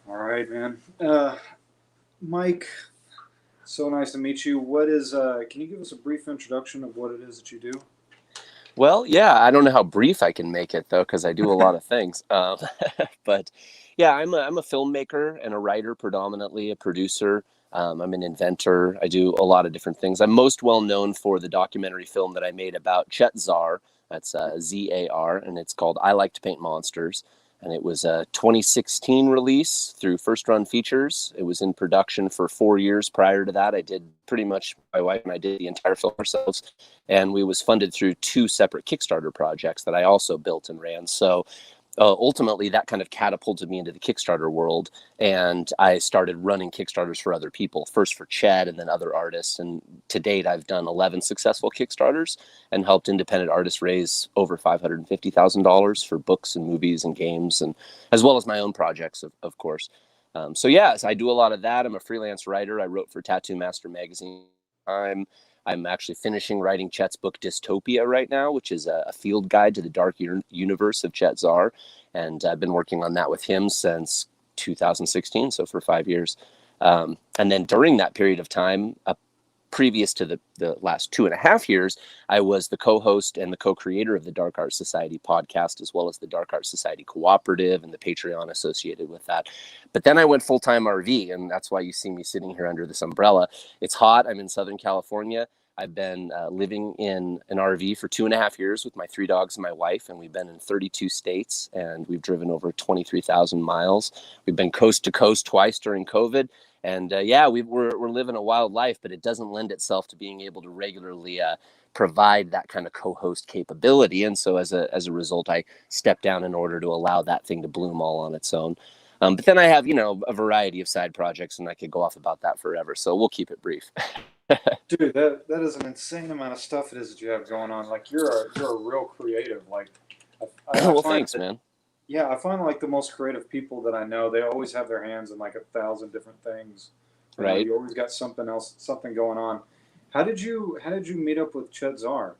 All right, man. Mike, so nice to meet you. Can you give us a brief introduction of what it is that you do? Well, yeah, I don't know how brief I can make it though, because I do a lot of things. But yeah, I'm a filmmaker and a writer, predominantly a producer. I'm an inventor. I do a lot of different things. I'm most well known for the documentary film that I made about Chet Zar. That's Zar, and it's called "I Like to Paint Monsters." And it was a 2016 release through First Run Features. It was in production for 4 years prior to that. I did pretty much, my wife and I did the entire film ourselves, and we was funded through two separate Kickstarter projects that I also built and ran. So ultimately, that kind of catapulted me into the Kickstarter world, and I started running Kickstarters for other people, first for Ched and then other artists. And to date, I've done 11 successful Kickstarters and helped independent artists raise over $550,000 for books and movies and games, and as well as my own projects, of course. So yes, I do a lot of that. I'm a freelance writer. I wrote for Tattoo Master magazine. I'm actually finishing writing Chet's book Dystopia right now, which is a field guide to the dark universe of Chet Zar. And I've been working on that with him since 2016, so for 5 years. And then during that period of time, previous to the last 2.5 years, I was the co-host and the co-creator of the Dark Art Society podcast, as well as the Dark Art Society Cooperative and the Patreon associated with that. But then I went full-time RV, and that's why you see me sitting here under this umbrella. It's hot. I'm in Southern California. I've been living in an RV for 2.5 years with my 3 dogs and my wife, and we've been in 32 states, and we've driven over 23,000 miles. We've been coast to coast twice during COVID. And yeah, we're living a wild life, but it doesn't lend itself to being able to regularly provide that kind of co-host capability. And so as a result, I stepped down in order to allow that thing to bloom all on its own. But then I have, a variety of side projects, and I could go off about that forever. So we'll keep it brief. Dude, that is an insane amount of stuff it is that you have going on. Like you're a real creative. Like I Well, find thanks, that man. yeah, I find like the most creative people that I know, they always have their hands in like 1,000 different things. Right. You always got something going on. How did you meet up with Chet Zar?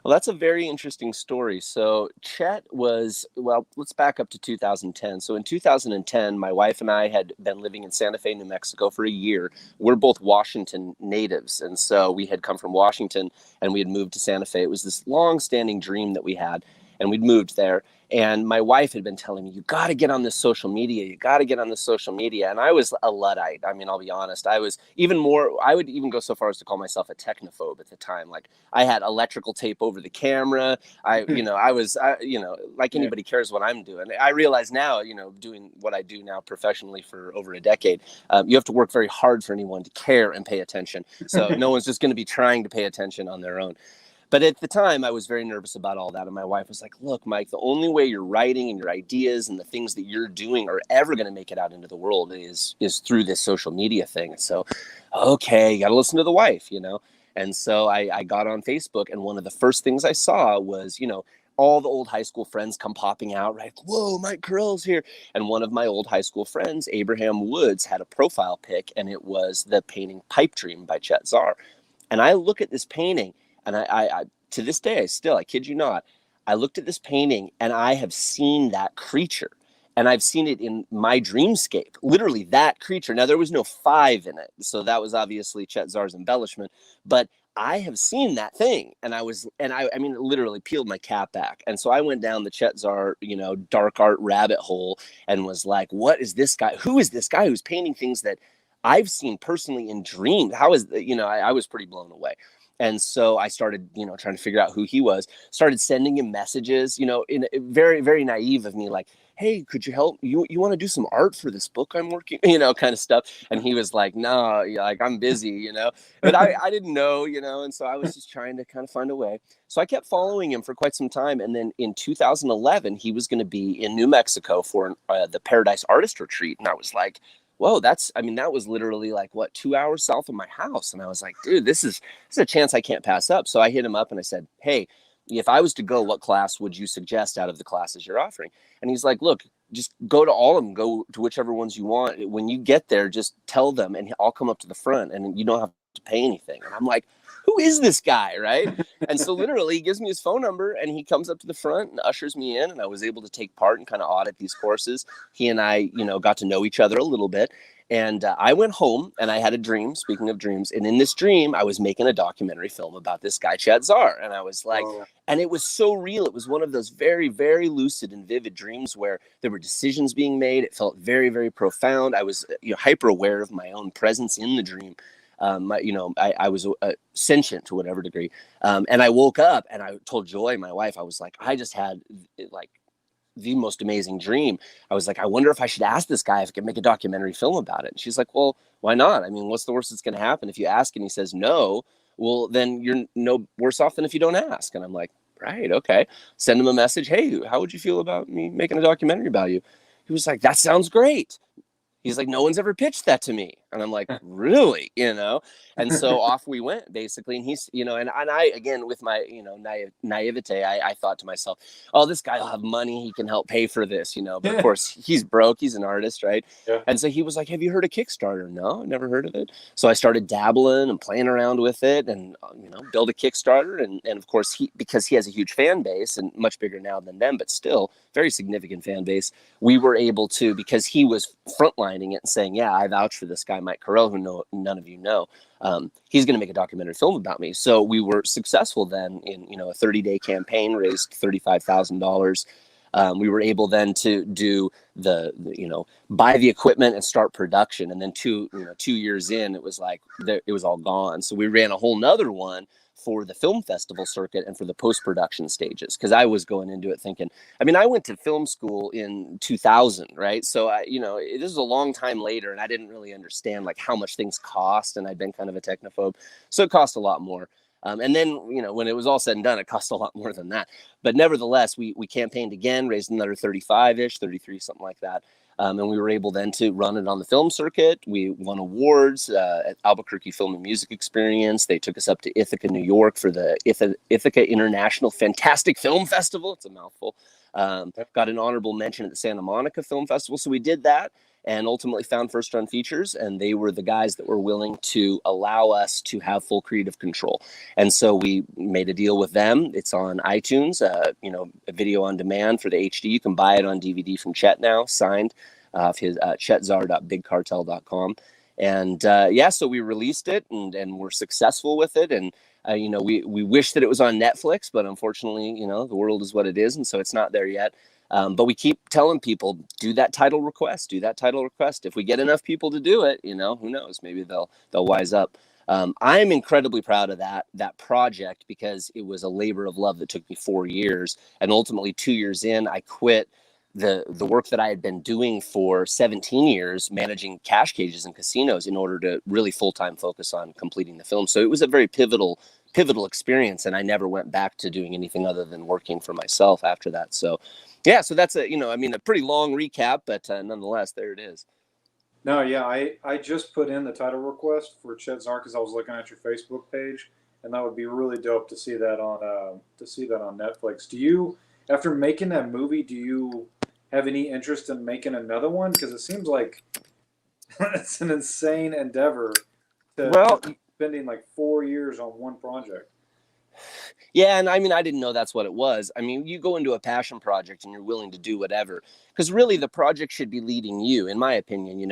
Well, that's a very interesting story. So, Chet was, well, let's back up to 2010. So, in 2010, my wife and I had been living in Santa Fe, New Mexico for a year. We're both Washington natives. And so, we had come from Washington and we had moved to Santa Fe. It was this long standing dream that we had, and we'd moved there. And my wife had been telling me, you got to get on this social media. You got to get on this social media. And I was a Luddite. I mean, I'll be honest. I was even more, I would even go so far as to call myself a technophobe at the time. Like, I had electrical tape over the camera. Like Yeah. anybody cares what I'm doing. I realize now, doing what I do now professionally for over a decade, you have to work very hard for anyone to care and pay attention. So no one's just going to be trying to pay attention on their own. But at the time, I was very nervous about all that. And my wife was like, look, Mike, the only way your writing and your ideas and the things that you're doing are ever going to make it out into the world is through this social media thing. And so, okay, you got to listen to the wife. And so I got on Facebook, and one of the first things I saw was, all the old high school friends come popping out, right? Whoa, Mike Correll's here. And one of my old high school friends, Abraham Woods, had a profile pic, and it was the painting Pipe Dream by Chet Zar. And I look at this painting, and I to this day, I kid you not, I looked at this painting and I have seen that creature. And I've seen it in my dreamscape, literally that creature. Now, there was no five in it. So that was obviously Chet Zar's embellishment. But I have seen that thing. I mean, it literally peeled my cap back. And so I went down the Chet Zar, dark art rabbit hole and was like, what is this guy? Who is this guy who's painting things that I've seen personally in dreams? How is, I was pretty blown away. And so I started, trying to figure out who he was, started sending him messages, in very, very naive of me, like, hey, could you help? You want to do some art for this book I'm working, kind of stuff. And he was like, no, like I'm busy. But I didn't know. And so I was just trying to kind of find a way. So I kept following him for quite some time. And then in 2011, he was going to be in New Mexico for the Paradise Artist Retreat. And I was like, whoa, that was literally like, what, 2 hours south of my house. And I was like, dude, this is a chance I can't pass up. So I hit him up and I said, hey, if I was to go, what class would you suggest out of the classes you're offering? And he's like, look, just go to all of them, go to whichever ones you want. When you get there, just tell them and I'll come up to the front and you don't have to pay anything. And I'm like, who is this guy, right? And so literally he gives me his phone number and he comes up to the front and ushers me in, and I was able to take part and kind of audit these courses. He and I, got to know each other a little bit. And I went home and I had a dream, speaking of dreams. And in this dream, I was making a documentary film about this guy, Chad Czar. And I was like, and it was so real. It was one of those very, very lucid and vivid dreams where there were decisions being made. It felt very, very profound. I was hyper aware of my own presence in the dream. I was sentient to whatever degree. And I woke up and I told Joy, my wife, I was like, I just had the most amazing dream. I was like, I wonder if I should ask this guy if I could make a documentary film about it. And she's like, well, why not? I mean, what's the worst that's going to happen? If you ask and he says no, well, then you're no worse off than if you don't ask. And I'm like, right, okay. Send him a message. Hey, how would you feel about me making a documentary about you? He was like, that sounds great. He's like, no one's ever pitched that to me. And I'm like, really? And so off we went, basically. And he's, and I, again, with my, naivete, I thought to myself, oh, this guy will have money. He can help pay for this, But of course, he's broke. He's an artist, right? Yeah. And so he was like, have you heard of Kickstarter? No, I never heard of it. So I started dabbling and playing around with it and, build a Kickstarter. And of course, because he has a huge fan base and much bigger now than them, but still very significant fan base, we were able to, because he was frontlining it and saying, yeah, I vouch for this guy, Mike Correll, who none of you know. He's going to make a documentary film about me. So we were successful then in, a 30-day campaign, raised $35,000. We were able then to do buy the equipment and start production. And then 2 years in, it was like, it was all gone. So we ran a whole nother one for the film festival circuit and for the post-production stages. Cause I was going into it thinking, I went to film school in 2000, right? So this is a long time later and I didn't really understand like how much things cost. And I'd been kind of a technophobe. So it cost a lot more. And then, when it was all said and done, it cost a lot more than that. But nevertheless, we campaigned again, raised another 35-ish, 33, something like that. And we were able then to run it on the film circuit. We won awards at Albuquerque Film and Music Experience. They took us up to Ithaca, New York for the Ithaca International Fantastic Film Festival. It's a mouthful. Got an honorable mention at the Santa Monica Film Festival. So we did that and ultimately found First Run Features. And they were the guys that were willing to allow us to have full creative control. And so we made a deal with them. It's on iTunes, a video on demand for the HD. You can buy it on DVD from Chet now, signed. His chetzar.bigcartel.com. And so we released it and we're successful with it. And, we wish that it was on Netflix, but unfortunately, the world is what it is. And so it's not there yet. But we keep telling people, do that title request. If we get enough people to do it, who knows, maybe they'll wise up. I'm incredibly proud of that project because it was a labor of love that took me 4 years. And ultimately 2 years in, I quit the work that I had been doing for 17 years, managing cash cages and casinos, in order to really full-time focus on completing the film. So it was a very pivotal experience. And I never went back to doing anything other than working for myself after that. So yeah, so that's a pretty long recap, but nonetheless, there it is. No, yeah, I just put in the title request for Chet Czar because I was looking at your Facebook page, and that would be really dope to see that on Netflix. Do you, after making that movie, do you have any interest in making another one? Because it seems like it's an insane endeavor to spending like 4 years on one project. Yeah, and I didn't know that's what it was. You go into a passion project and you're willing to do whatever, because really the project should be leading you, in my opinion.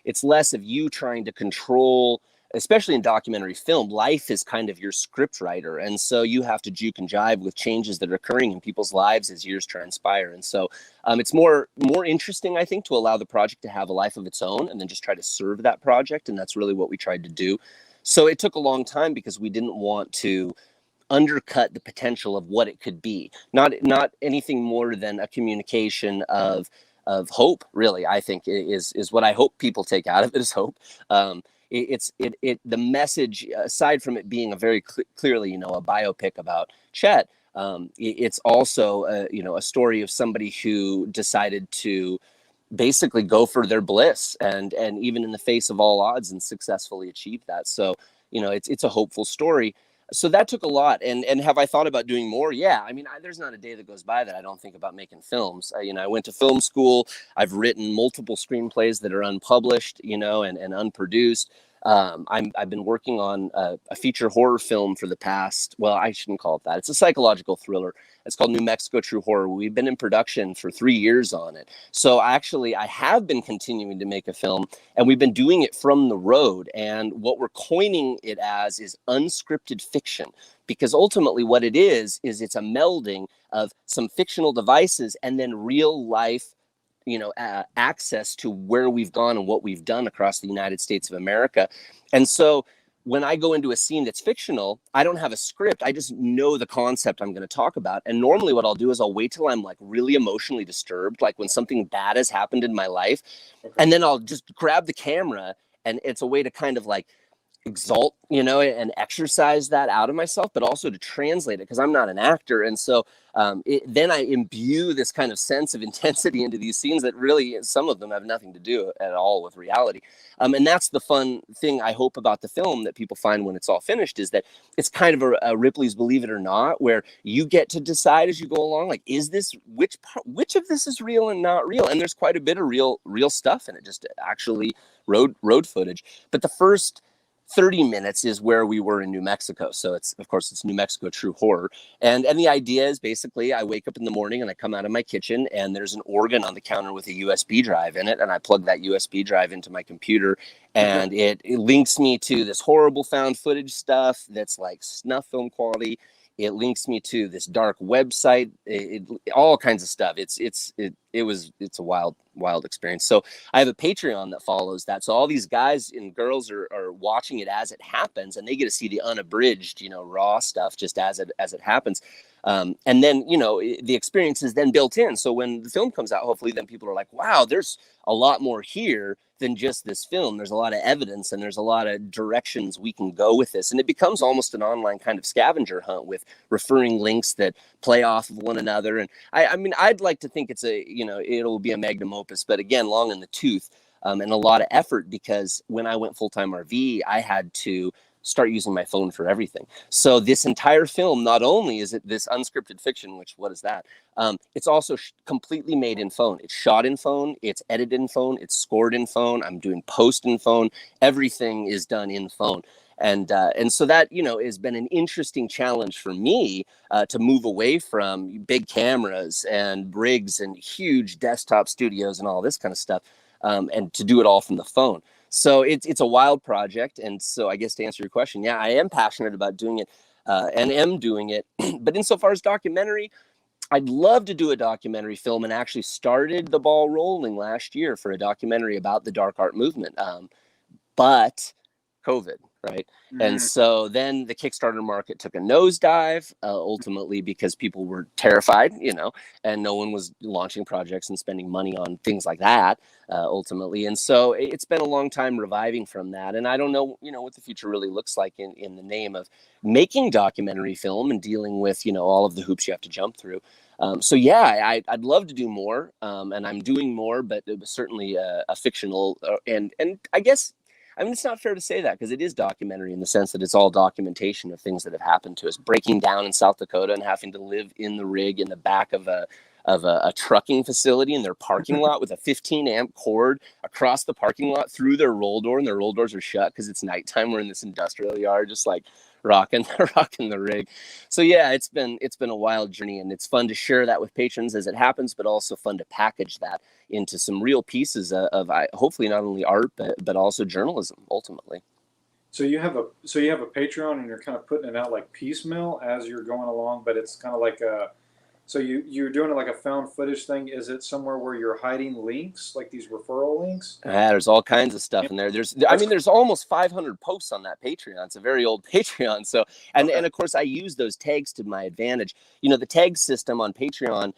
It's less of you trying to control, especially in documentary film. Life is kind of your script writer, and so you have to juke and jive with changes that are occurring in people's lives as years transpire. And so it's more interesting, I think, to allow the project to have a life of its own and then just try to serve that project. And that's really what we tried to do. So it took a long time because we didn't want to undercut the potential of what it could be. Not anything more than a communication of hope, really. I think is what I hope people take out of it, is hope. The message, aside from it being a very clearly, a biopic about Chet, it's also a story of somebody who decided to basically go for their bliss and even in the face of all odds and successfully achieve that. So it's a hopeful story. So that took a lot. And have I thought about doing more? Yeah. There's not a day that goes by that I don't think about making films. I went to film school. I've written multiple screenplays that are unpublished, and unproduced. I've been working on a feature horror film for the past, well, I shouldn't call it that. It's a psychological thriller. It's called New Mexico True Horror. We've been in production for 3 years on it. So actually, I have been continuing to make a film, and we've been doing it from the road. And what we're coining it as is unscripted fiction, because ultimately what it is it's a melding of some fictional devices and then real life, access to where we've gone and what we've done across the United States of America. And so when I go into a scene that's fictional, I don't have a script. I just know the concept I'm going to talk about. And normally what I'll do is I'll wait till I'm like really emotionally disturbed, like when something bad has happened in my life. Okay. And then I'll just grab the camera, and it's a way to kind of like exalt, and exercise that out of myself, but also to translate it, because I'm not an actor. And so then I imbue this kind of sense of intensity into these scenes that really, some of them have nothing to do at all with reality. And that's the fun thing I hope about the film that people find when it's all finished, is that it's kind of a Ripley's Believe It or Not, where you get to decide as you go along, like, is this, which of this is real and not real? And there's quite a bit of real stuff in it, just actually road footage. But the first 30 minutes is where we were in New Mexico. So it's New Mexico True Horror. And the idea is basically I wake up in the morning and I come out of my kitchen and there's an organ on the counter with a USB drive in it. And I plug that USB drive into my computer, and it links me to this horrible found footage stuff that's like snuff film quality. It links me to this dark website, all kinds of stuff. It's a wild experience. So I have a Patreon that follows that. So all these guys and girls are watching it as it happens, and they get to see the unabridged, raw stuff just as it happens. And then, the experience is then built in. So when the film comes out, hopefully then people are like, wow, there's a lot more here than just this film. There's a lot of evidence and there's a lot of directions we can go with this. And it becomes almost an online kind of scavenger hunt with referring links that play off of one another. And I mean, I'd like to think it'll be a magnum opus, but again, long in the tooth, and a lot of effort, because when I went full-time RV, I had to start using my phone for everything. So this entire film, not only is it this unscripted fiction, which, what is that? It's also completely made in phone. It's shot in phone, it's edited in phone, it's scored in phone, I'm doing post in phone, everything is done in phone. And so that, has been an interesting challenge for me, to move away from big cameras and rigs and huge desktop studios and all this kind of stuff, and to do it all from the phone. So it's a wild project. And so I guess to answer your question, yeah, I am passionate about doing it, and am doing it. But insofar as documentary, I'd love to do a documentary film, and actually started the ball rolling last year for a documentary about the dark art movement. But COVID, right? Mm-hmm. And so then the Kickstarter market took a nosedive, ultimately because people were terrified, and no one was launching projects and spending money on things like that, ultimately. And so it's been a long time reviving from that. And I don't know, what the future really looks like in the name of making documentary film and dealing with, all of the hoops you have to jump through. So yeah, I'd love to do more, and I'm doing more, but it was certainly a fictional, and I guess, I mean, it's not fair to say that, because it is documentary in the sense that it's all documentation of things that have happened to us. Breaking down in South Dakota and having to live in the rig in the back of a trucking facility in their parking lot with a 15 amp cord across the parking lot through their roll door, and their roll doors are shut because it's nighttime. We're in this industrial yard, just like rocking the rig. So yeah, it's been a wild journey, and it's fun to share that with patrons as it happens, but also fun to package that into some real pieces of hopefully not only art but also journalism ultimately. So you have a Patreon, and you're kind of putting it out like piecemeal as you're going along, but it's kind of like so you're doing it like a found footage thing. Is it somewhere where you're hiding links, like these referral links? There's all kinds of stuff in there. There's almost 500 posts on that Patreon. It's a very old Patreon. So, and of course I use those tags to my advantage. The tag system on Patreon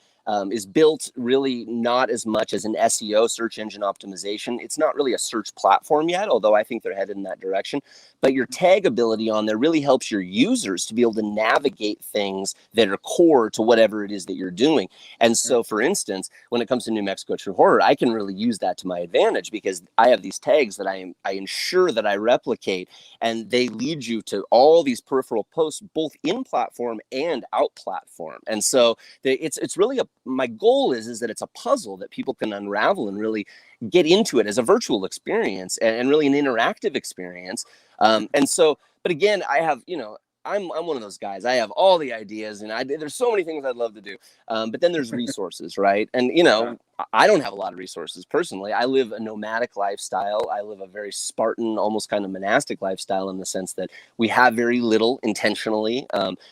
is built really not as much as an SEO, search engine optimization. It's not really a search platform yet, although I think they're headed in that direction. But your tag ability on there really helps your users to be able to navigate things that are core to whatever it is that you're doing. And so, for instance, when it comes to New Mexico True Horror, I can really use that to my advantage, because I have these tags that I ensure that I replicate, and they lead you to all these peripheral posts, both in platform and out platform. And so it's really my goal is that it's a puzzle that people can unravel and really get into it as a virtual experience and really an interactive experience. And so, but again, I have, I'm one of those guys. I have all the ideas, and there's so many things I'd love to do. But then there's resources, right? And I don't have a lot of resources personally. I live a nomadic lifestyle. I live a very Spartan, almost kind of monastic lifestyle in the sense that we have very little intentionally.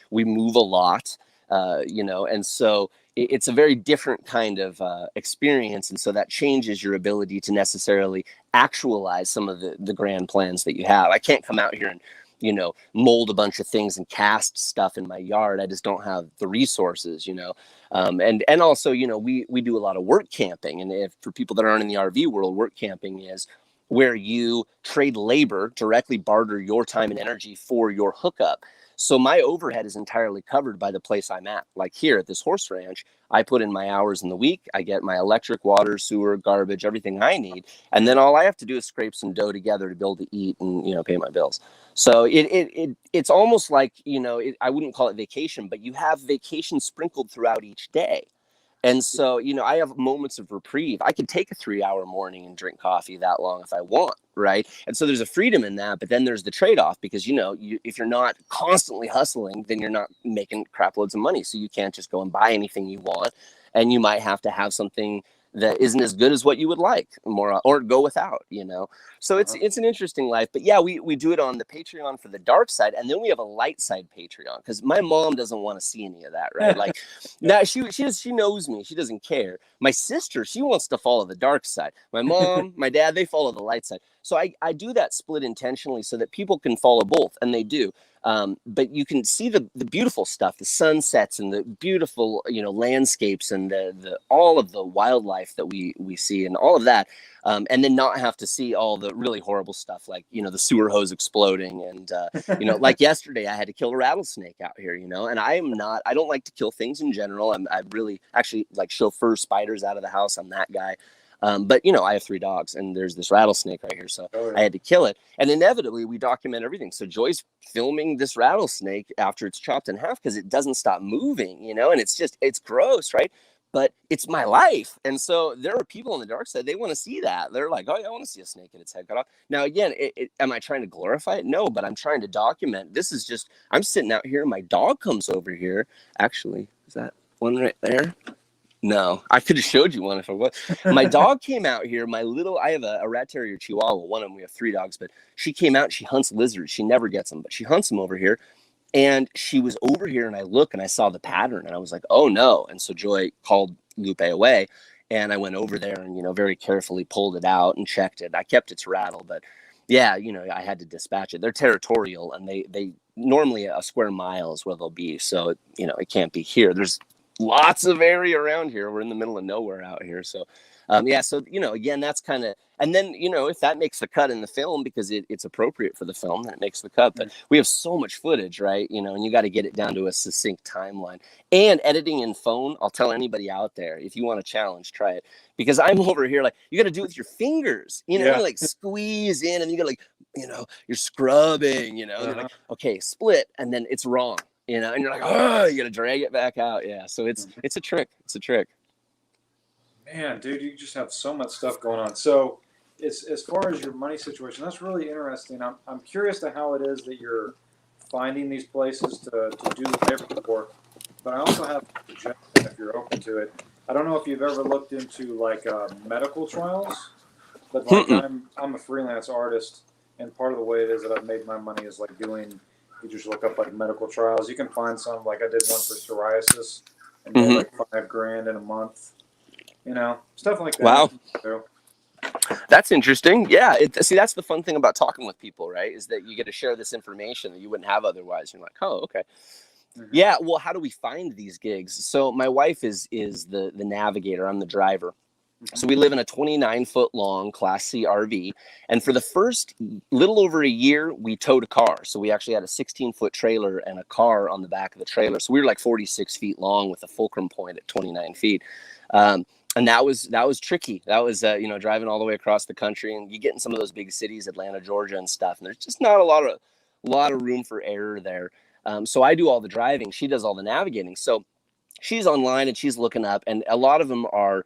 We move a lot, and so it's a very different kind of experience. And so that changes your ability to necessarily actualize some of the grand plans that you have. I can't come out here and mold a bunch of things and cast stuff in my yard. I just don't have the resources, and also, we do a lot of work camping. And if for people that aren't in the RV world, work camping is where you trade labor, directly barter your time and energy for your hookup. So my overhead is entirely covered by the place I'm at. Like here at this horse ranch, I put in my hours in the week. I get my electric, water, sewer, garbage, everything I need. And then all I have to do is scrape some dough together to be able to eat and, pay my bills. So it's almost like, I wouldn't call it vacation, but you have vacation sprinkled throughout each day. And so, I have moments of reprieve. I could take a 3-hour morning and drink coffee that long if I want, right? And so there's a freedom in that, but then there's the trade-off because, if you're not constantly hustling, then you're not making crap loads of money. So you can't just go and buy anything you want, and you might have to have something that isn't as good as what you would like or go without, So it's an interesting life. But yeah, we do it on the Patreon for the dark side. And then we have a light side Patreon because my mom doesn't want to see any of that, right? Like now she knows me. She doesn't care. My sister, she wants to follow the dark side. My mom, my dad, they follow the light side. So I do that split intentionally so that people can follow both, and they do. But you can see the beautiful stuff, the sunsets and the beautiful, landscapes and the all of the wildlife that we see and all of that. And then not have to see all the really horrible stuff like, the sewer hose exploding. And, like yesterday, I had to kill a rattlesnake out here, and I don't like to kill things in general. I really actually like chauffeur spiders out of the house. I'm that guy. But I have 3 dogs and there's this rattlesnake right here. So I had to kill it. And inevitably we document everything. So Joy's filming this rattlesnake after it's chopped in half because it doesn't stop moving, and it's gross, right? But it's my life. And so there are people on the dark side, they want to see that. They're like, oh yeah, I want to see a snake and its head cut off. Now, again, am I trying to glorify it? No, but I'm trying to document. This is just, I'm sitting out here. My dog comes over here. Actually, is that one right there? No, I could have showed you one if I was. My dog came out here. I have a rat terrier Chihuahua. One of them, we have 3 dogs, but she came out. She hunts lizards. She never gets them, but she hunts them over here. And she was over here, and I look and I saw the pattern, and I was like, oh no. And so Joy called Lupe away, and I went over there and, very carefully pulled it out and checked it. I kept its rattle, but yeah, I had to dispatch it. They're territorial, and they normally a square mile is where they'll be. So, it can't be here. There's lots of area around here. We're in the middle of nowhere out here. So, so, again, that's kind of, and then, if that makes the cut in the film because it's appropriate for the film, then it makes the cut. But we have so much footage, right? And you got to get it down to a succinct timeline. And editing in phone, I'll tell anybody out there, if you want a challenge, try it. Because I'm over here, like, you got to do it with your fingers, you like squeeze in and you got like, you're scrubbing, They're like, okay, split. And then it's wrong, and you're like, oh, you got to drag it back out. Yeah. So it's a trick. It's a trick. Man, dude, you just have so much stuff going on. So, as far as your money situation, that's really interesting. I'm curious to how it is that you're finding these places to do the paperwork. But I also have a suggestion if you're open to it. I don't know if you've ever looked into like medical trials, but like I'm a freelance artist, and part of the way it is that I've made my money is like doing. You just look up like medical trials. You can find some. Like I did one for psoriasis, and made like $5,000 in a month. Stuff like that. Wow. That's interesting. Yeah. See, that's the fun thing about talking with people, right? Is that you get to share this information that you wouldn't have otherwise. You're like, oh, okay. Mm-hmm. Yeah. Well, how do we find these gigs? So my wife is the navigator. I'm the driver. Mm-hmm. So we live in a 29-foot long Class C RV. And for the first little over a year, we towed a car. So we actually had a 16-foot trailer and a car on the back of the trailer. So we were like 46 feet long with a fulcrum point at 29 feet. And that was tricky. That was, driving all the way across the country, and you get in some of those big cities, Atlanta, Georgia and stuff. And there's just not a lot of room for error there. So I do all the driving. She does all the navigating. So she's online and she's looking up, and a lot of them are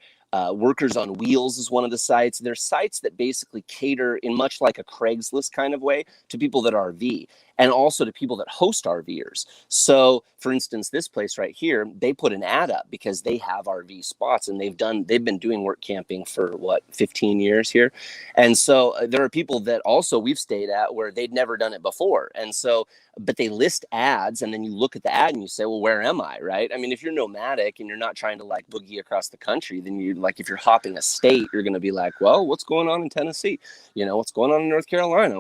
Workers on Wheels is one of the sites. There's sites that basically cater in much like a Craigslist kind of way to people that RV, and also to people that host RVers. So for instance, this place right here, they put an ad up because they have RV spots, and they've been doing work camping for what, 15 years here. And so there are people that also we've stayed at where they'd never done it before. And so, but they list ads, and then you look at the ad and you say, well, where am I? Right. I mean, if you're nomadic and you're not trying to like boogie across the country, then you like, if you're hopping a state, you're going to be like, well, what's going on in Tennessee? What's going on in North Carolina?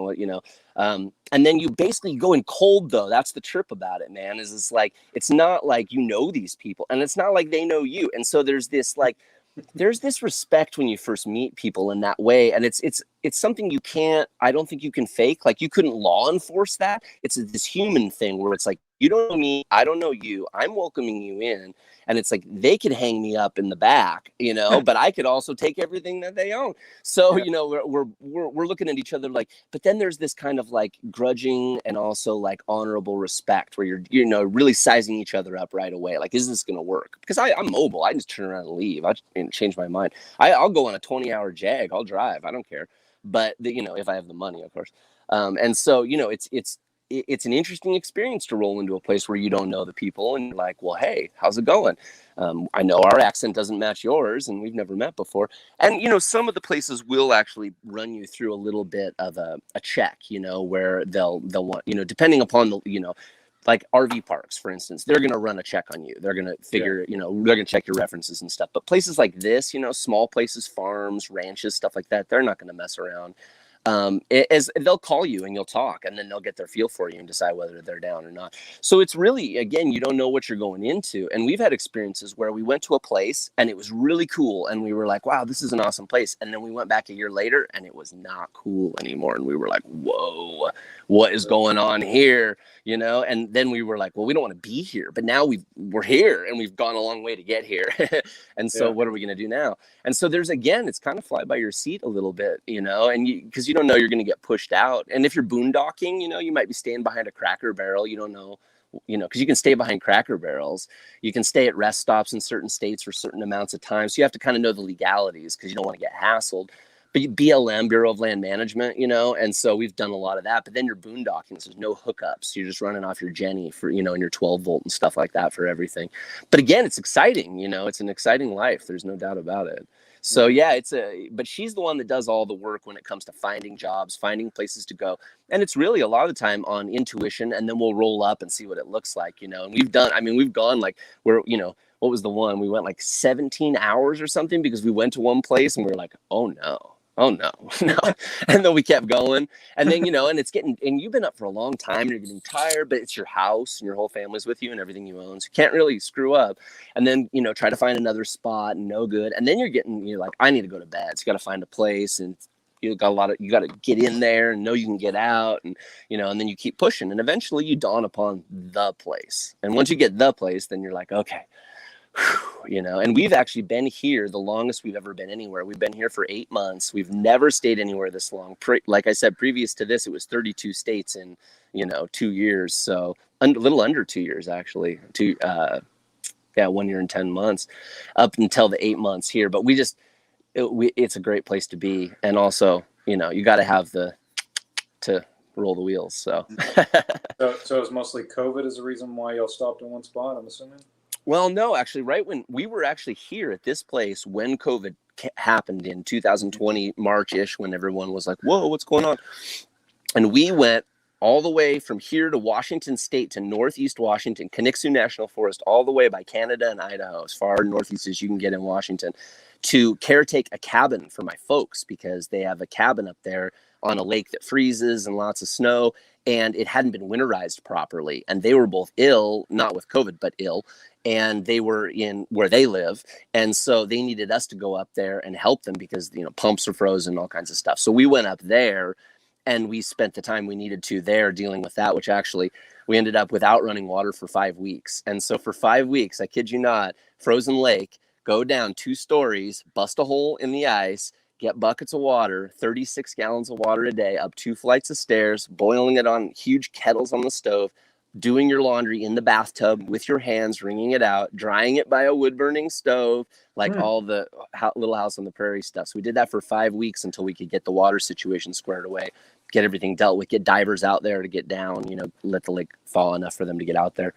And then you basically go in cold, though. That's the trip about it, man, is it's like, it's not like you know these people, and it's not like they know you. And so there's this respect when you first meet people in that way. And it's something I don't think you can fake. Like, you couldn't law enforce that. It's this human thing where it's like, you don't know me, I don't know you, I'm welcoming you in. And it's like, they could hang me up in the back, but I could also take everything that they own. So, we're looking at each other like, but then there's this kind of like grudging and also like honorable respect where you're really sizing each other up right away. Like, is this going to work? Because I'm mobile. I just turn around and leave. I change my mind. I'll go on a 20-hour jag. I'll drive. I don't care. But if I have the money, of course. And so, it's an interesting experience to roll into a place where you don't know the people, and you're like, well, hey, how's it going? I know our accent doesn't match yours, and we've never met before. And, some of the places will actually run you through a little bit of a check, where they'll want, depending upon the, like RV parks, for instance, they're going to run a check on you. They're going to figure, they're going to check your references and stuff. But places like this, small places, farms, ranches, stuff like that, they're not going to mess around. As they'll call you and you'll talk, and then they'll get their feel for you and decide whether they're down or not. So it's really, again, you don't know what you're going into. And we've had experiences where we went to a place and it was really cool, and we were like, wow, this is an awesome place. And then we went back a year later and it was not cool anymore. And we were like, whoa, what is going on here? And then we were like, well, we don't want to be here, but now we're here and we've gone a long way to get here. And so what are we going to do now? And so it's kind of fly by your seat a little bit, and because you don't know you're going to get pushed out. And if you're boondocking, you might be staying behind a Cracker Barrel. You don't know, because you can stay behind Cracker Barrels. You can stay at rest stops in certain states for certain amounts of time. So you have to kind of know the legalities because you don't want to get hassled. But BLM, Bureau of Land Management, and so we've done a lot of that. But then you're boondocking, so there's no hookups. You're just running off your Jenny for, and your 12 volt and stuff like that for everything. But again, it's exciting, it's an exciting life. There's no doubt about it. So but she's the one that does all the work when it comes to finding jobs, finding places to go. And it's really a lot of the time on intuition, and then we'll roll up and see what it looks like, and we've gone like what was the one? We went like 17 hours or something because we went to one place and we were like, oh no. No. And then we kept going. And then, and it's and you've been up for a long time and you're getting tired, but it's your house and your whole family's with you and everything you own. So you can't really screw up. And then, try to find another spot and no good. And then you're like, I need to go to bed. So you got to find a place, and you got to get in there and know you can get out, and, and then you keep pushing, and eventually you dawn upon the place. And once you get the place, then you're like, okay. And we've actually been here the longest we've ever been anywhere. We've been here for 8 months. We've never stayed anywhere this long. Like I said, previous to this, it was 32 states in, 2 years. So a little under 2 years, actually. 1 year and 10 months up until the 8 months here. But it's a great place to be. And also, you got to have to roll the wheels. So. So it's mostly COVID is the reason why y'all stopped in one spot, I'm assuming? Well, no, actually, right when we were actually here at this place when COVID happened in 2020, March-ish, when everyone was like, whoa, what's going on? And we went all the way from here to Washington State to Northeast Washington, Conixu National Forest, all the way by Canada and Idaho, as far northeast as you can get in Washington, to caretake a cabin for my folks, because they have a cabin up there on a lake that freezes and lots of snow, and it hadn't been winterized properly. And they were both ill, not with COVID, but ill. And they were in where they live. And so they needed us to go up there and help them because, pumps are frozen, all kinds of stuff. So we went up there and we spent the time we needed to there dealing with that, which actually we ended up without running water for 5 weeks. And so for 5 weeks, I kid you not, frozen lake, go down 2 stories, bust a hole in the ice, get buckets of water, 36 gallons of water a day, up 2 flights of stairs, boiling it on huge kettles on the stove. doing your laundry in the bathtub with your hands, wringing it out, drying it by a wood burning stove, like all the Little House on the Prairie stuff. So we did that for 5 weeks until we could get the water situation squared away, get everything dealt with, get divers out there to get down, you know, let the lake fall enough for them to get out there.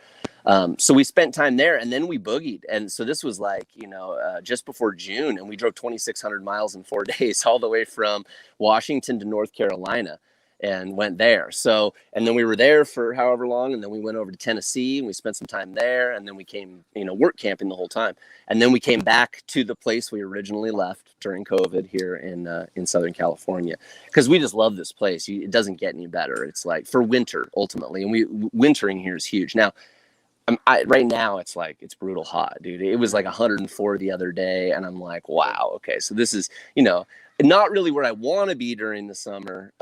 So we spent time there, and then we boogied. And so this was like, you know, just before June, and we drove 2,600 miles in 4 days, all the way from Washington to North Carolina, and went there. So, and then we were there for however long, and then we went over to Tennessee and we spent some time there, and then we came, you know, work camping the whole time. And then we came back to the place we originally left during COVID here in Southern California, because we just love this place. It doesn't get any better. It's like for winter ultimately, and wintering here is huge. Now, right now it's like, it's brutal hot, dude. It was like 104 the other day, and I'm like, wow, okay, so this is, you know, not really where I want to be during the summer,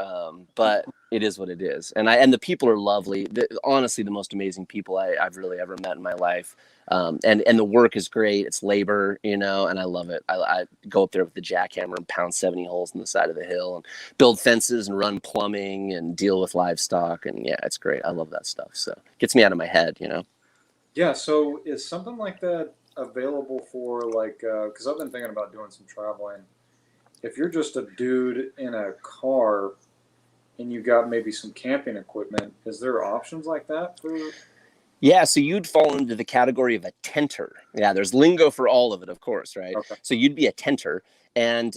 but it is what it is. And the people are lovely. Honestly, the most amazing people I've really ever met in my life. And the work is great. It's labor, you know, and I love it. I go up there with the jackhammer and pound 70 holes in the side of the hill and build fences and run plumbing and deal with livestock. And yeah, it's great. I love that stuff. So it gets me out of my head, you know? Yeah. So is something like that available for like, cause I've been thinking about doing some traveling. If you're just a dude in a car and you got maybe some camping equipment, is there options like that for? Yeah, so you'd fall into the category of a tenter. Yeah, there's lingo for all of it, of course, right? Okay. So you'd be a tenter, and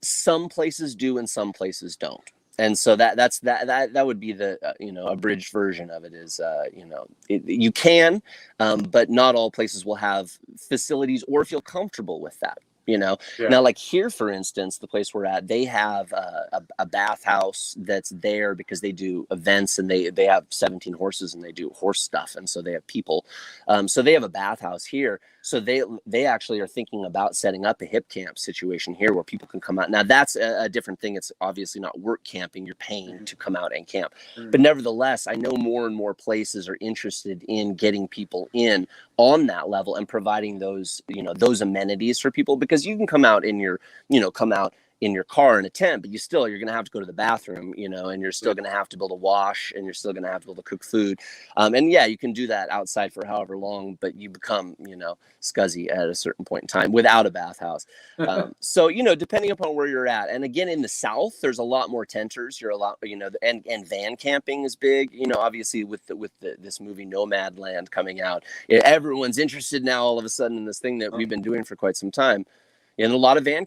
some places do and some places don't. And so that would be the you know, abridged version of it is you know, you can, but not all places will have facilities or feel comfortable with that. You know, now like here, for instance, the place we're at, they have a bathhouse that's there because they do events, and they have 17 horses and they do horse stuff. And so they have people. So they have a bathhouse here. So they actually are thinking about setting up a hip camp situation here where people can come out. Now that's a different thing. It's obviously not work camping. You're paying to come out and camp. But nevertheless, I know more and more places are interested in getting people in on that level and providing those, you know, those amenities for people, because you can come out in your, you know, come out in your car in a tent, but you're going to have to go to the bathroom, you know, and you're still going to have to be able to wash, and you're still going to have to be able to cook food. And yeah, you can do that outside for however long, but you become, you know, scuzzy at a certain point in time without a bathhouse. So, you know, depending upon where you're at. And again, in the South, there's a lot more tenters. You're a lot, you know, and van camping is big, you know, obviously with this movie Nomadland coming out, everyone's interested now all of a sudden in this thing that we've been doing for quite some time. And a lot of van,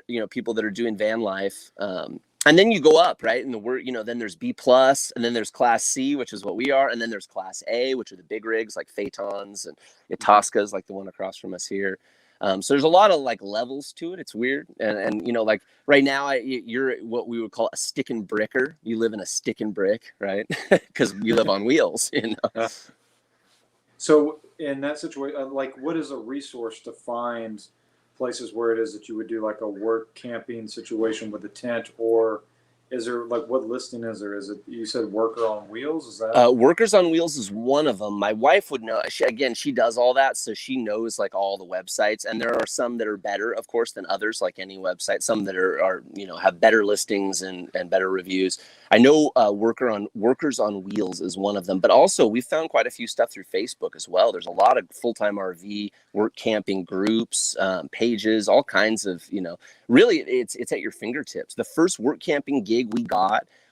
you know, people that are doing van life. And then you go up, right? And you know, then there's B plus, and then there's class C, which is what we are. And then there's class A, which are the big rigs like Phaetons and Itascas, like the one across from us here. So there's a lot of like levels to it. It's weird. And you know, like right now you're what we would call a stick and bricker. You live in a stick and brick, right? Because you live on wheels, you know? So in that situation, like what is a resource to find places where it is that you would do like a work camping situation with a tent, or is there like, what listing is there? Is it, you said Worker on Wheels? Is that Workers on Wheels is one of them. My wife would know. She does all that, so she knows like all the websites. And there are some that are better, of course, than others, like any website. Some that are you know, have better listings and better reviews. I know Workers on Wheels is one of them, but also we found quite a few stuff through Facebook as well. There's a lot of full-time RV work camping groups, pages, all kinds of, you know, really it's at your fingertips. The first work camping gig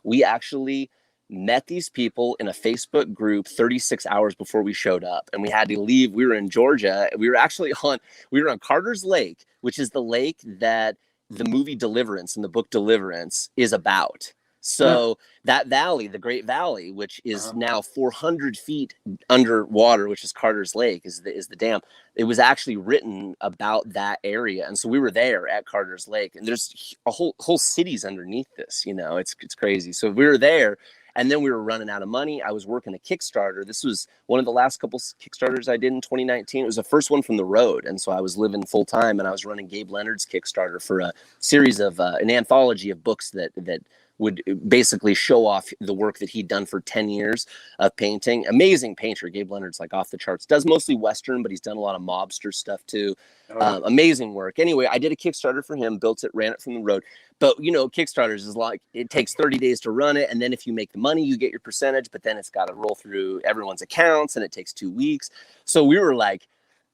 we actually met these people in a Facebook group 36 hours before we showed up, and we had to leave. We were in Georgia. We were on Carter's Lake, which is the lake that the movie Deliverance and the book Deliverance is about. So that valley, the Great Valley, which is now 400 feet underwater, which is Carter's Lake, is the dam. It was actually written about that area, and so we were there at Carter's Lake, and there's a whole cities underneath this. You know, it's crazy. So we were there, and then we were running out of money. I was working a Kickstarter. This was one of the last couple Kickstarters I did in 2019. It was the first one from the road, and so I was living full time, and I was running Gabe Leonard's Kickstarter for a series of an anthology of books that would basically show off the work that he'd done for 10 years of painting. Amazing painter. Gabe Leonard's like off the charts. Does mostly Western, but he's done a lot of mobster stuff too. Amazing work. Anyway, I did a Kickstarter for him, built it, ran it from the road. But, you know, Kickstarters is like, it takes 30 days to run it. And then if you make the money, you get your percentage, but then it's got to roll through everyone's accounts and it takes 2 weeks. So we were like,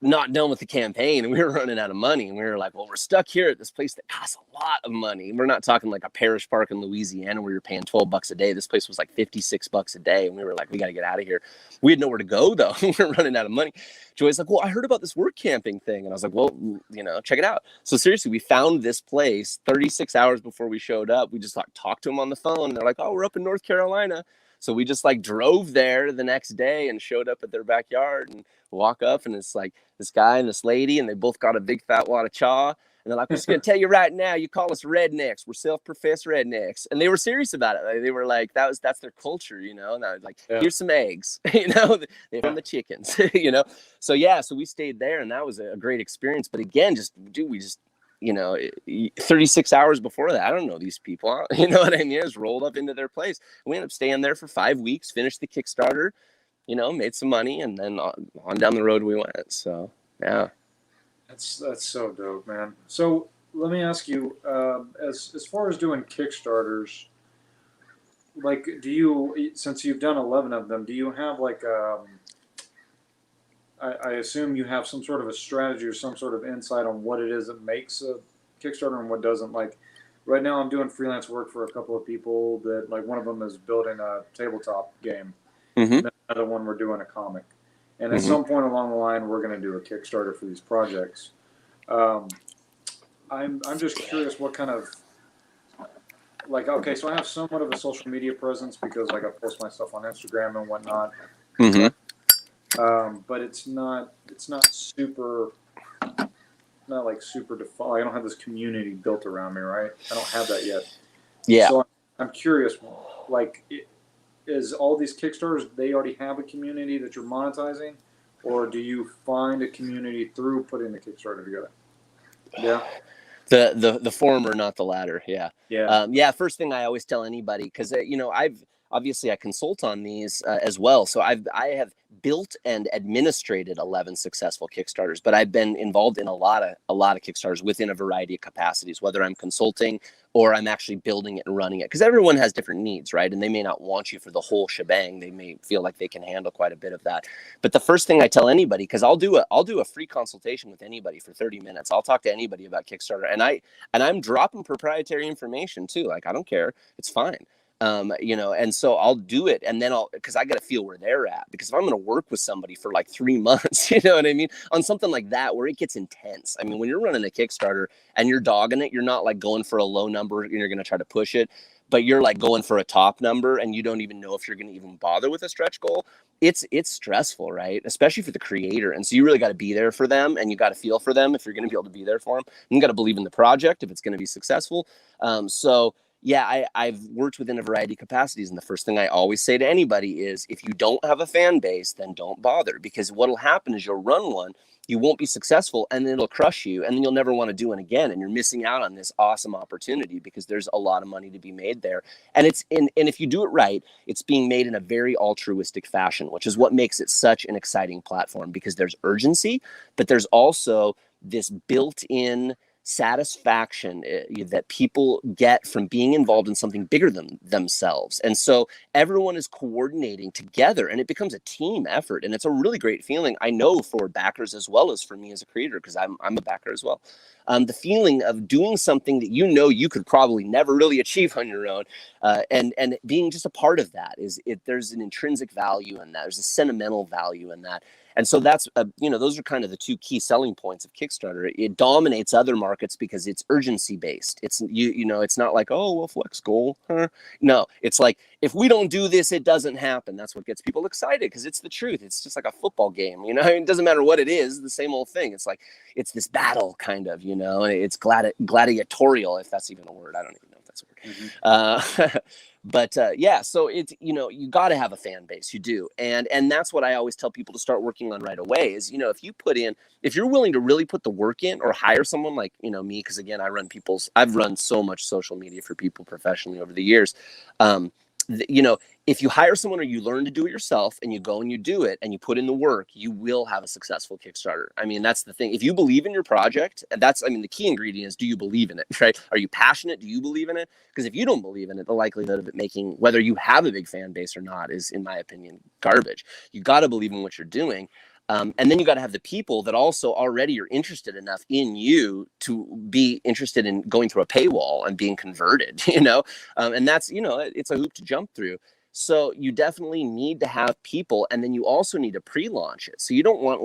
not done with the campaign, and we were running out of money, and we were like, well, we're stuck here at this place that costs a lot of money. We're not talking like a parish park in Louisiana where you're paying $12 a day. This place was like $56 a day, and we were like, we got to get out of here. We had nowhere to go though. We were running out of money. Joy's like, well, I heard about this work camping thing, and I was like, well, you know, check it out. So seriously, we found this place 36 hours before we showed up. We just like talked to them on the phone, and they're like, oh, we're up in North Carolina. So we just like drove there the next day and showed up at their backyard and walk up, and it's like this guy and this lady, and they both got a big fat wad of chaw. And they're like, we're just going to tell you right now, you call us rednecks. We're self-professed rednecks. And they were serious about it. They were like, that's their culture, you know? And I was like, here's some eggs, you know, they're from the chickens, you know? So yeah, so we stayed there, and that was a great experience. But again, we just, you know, 36 hours before that, I don't know these people, you know what I mean? I just rolled up into their place. And we ended up staying there for 5 weeks, finished the Kickstarter, you know, made some money, and then on down the road we went. So, yeah. That's so dope, man. So let me ask you, as far as doing Kickstarters, like, since you've done 11 of them, do you have like, I assume you have some sort of a strategy or some sort of insight on what it is that makes a Kickstarter and what doesn't? Like, right now I'm doing freelance work for a couple of people that, like, one of them is building a tabletop game. Mm-hmm. And another one, we're doing a comic. And at some point along the line, we're going to do a Kickstarter for these projects. I'm just curious what kind of, like, okay, so I have somewhat of a social media presence because, like, I post my stuff on Instagram and whatnot. But it's not super, not like super defined. I don't have this community built around me, right? I don't have that yet. Yeah. So I'm curious, like, is all these Kickstarters, they already have a community that you're monetizing, or do you find a community through putting the Kickstarter together? Yeah. The former, not the latter. Yeah. Yeah. First thing I always tell anybody, because you know, I consult on these as well. So I have built and administrated 11 successful Kickstarters, but I've been involved in a lot of Kickstarters within a variety of capacities, whether I'm consulting or I'm actually building it and running it, because everyone has different needs, right? And they may not want you for the whole shebang. They may feel like they can handle quite a bit of that. But the first thing I tell anybody, because I'll do a free consultation with anybody for 30 minutes. I'll talk to anybody about Kickstarter, and I'm dropping proprietary information too. Like, I don't care. It's fine. You know, and so I'll do it, and then because I got to feel where they're at, because if I'm going to work with somebody for like 3 months, you know what I mean, on something like that where it gets intense. I mean, when you're running a Kickstarter and you're dogging it, you're not like going for a low number and you're going to try to push it, but you're like going for a top number and you don't even know if you're going to even bother with a stretch goal. It's stressful, right? Especially for the creator. And so you really got to be there for them, and you got to feel for them if you're going to be able to be there for them. You got to believe in the project if it's going to be successful. So yeah, I've worked within a variety of capacities. And the first thing I always say to anybody is, if you don't have a fan base, then don't bother, because what'll happen is you'll run one, you won't be successful, and then it'll crush you, and then you'll never want to do it again. And you're missing out on this awesome opportunity, because there's a lot of money to be made there. And and if you do it right, it's being made in a very altruistic fashion, which is what makes it such an exciting platform, because there's urgency, but there's also this built-in satisfaction that people get from being involved in something bigger than themselves. And so everyone is coordinating together, and it becomes a team effort, and it's a really great feeling, I know, for backers as well as for me as a creator, because I'm a backer as well. The feeling of doing something that you know you could probably never really achieve on your own, and being just a part of that there's an intrinsic value in that. There's a sentimental value in that. And so that's, those are kind of the two key selling points of Kickstarter. It dominates other markets because it's urgency based. It's, it's not like, oh, well, flex goal. Huh? No, it's like, if we don't do this, it doesn't happen. That's what gets people excited, because it's the truth. It's just like a football game, it doesn't matter what it is, the same old thing. It's like, it's this battle kind of, and it's gladiatorial, if that's even a word. I don't even know if that's a word. But yeah, so it's, you got to have a fan base. You do. And that's what I always tell people to start working on right away is, if you're willing to really put the work in, or hire someone like, me, because again, I've run so much social media for people professionally over the years. Um, if you hire someone or you learn to do it yourself and you go and you do it and you put in the work, you will have a successful Kickstarter. I mean, that's the thing. If you believe in your project, and the key ingredient is, do you believe in it, right? Are you passionate? Do you believe in it? Because if you don't believe in it, the likelihood of it making, whether you have a big fan base or not, is, in my opinion, garbage. You got to believe in what you're doing. And then you got to have the people that also already are interested enough in you to be interested in going through a paywall and being converted, and that's, it's a hoop to jump through. So you definitely need to have people, and then you also need to pre-launch it. So you don't want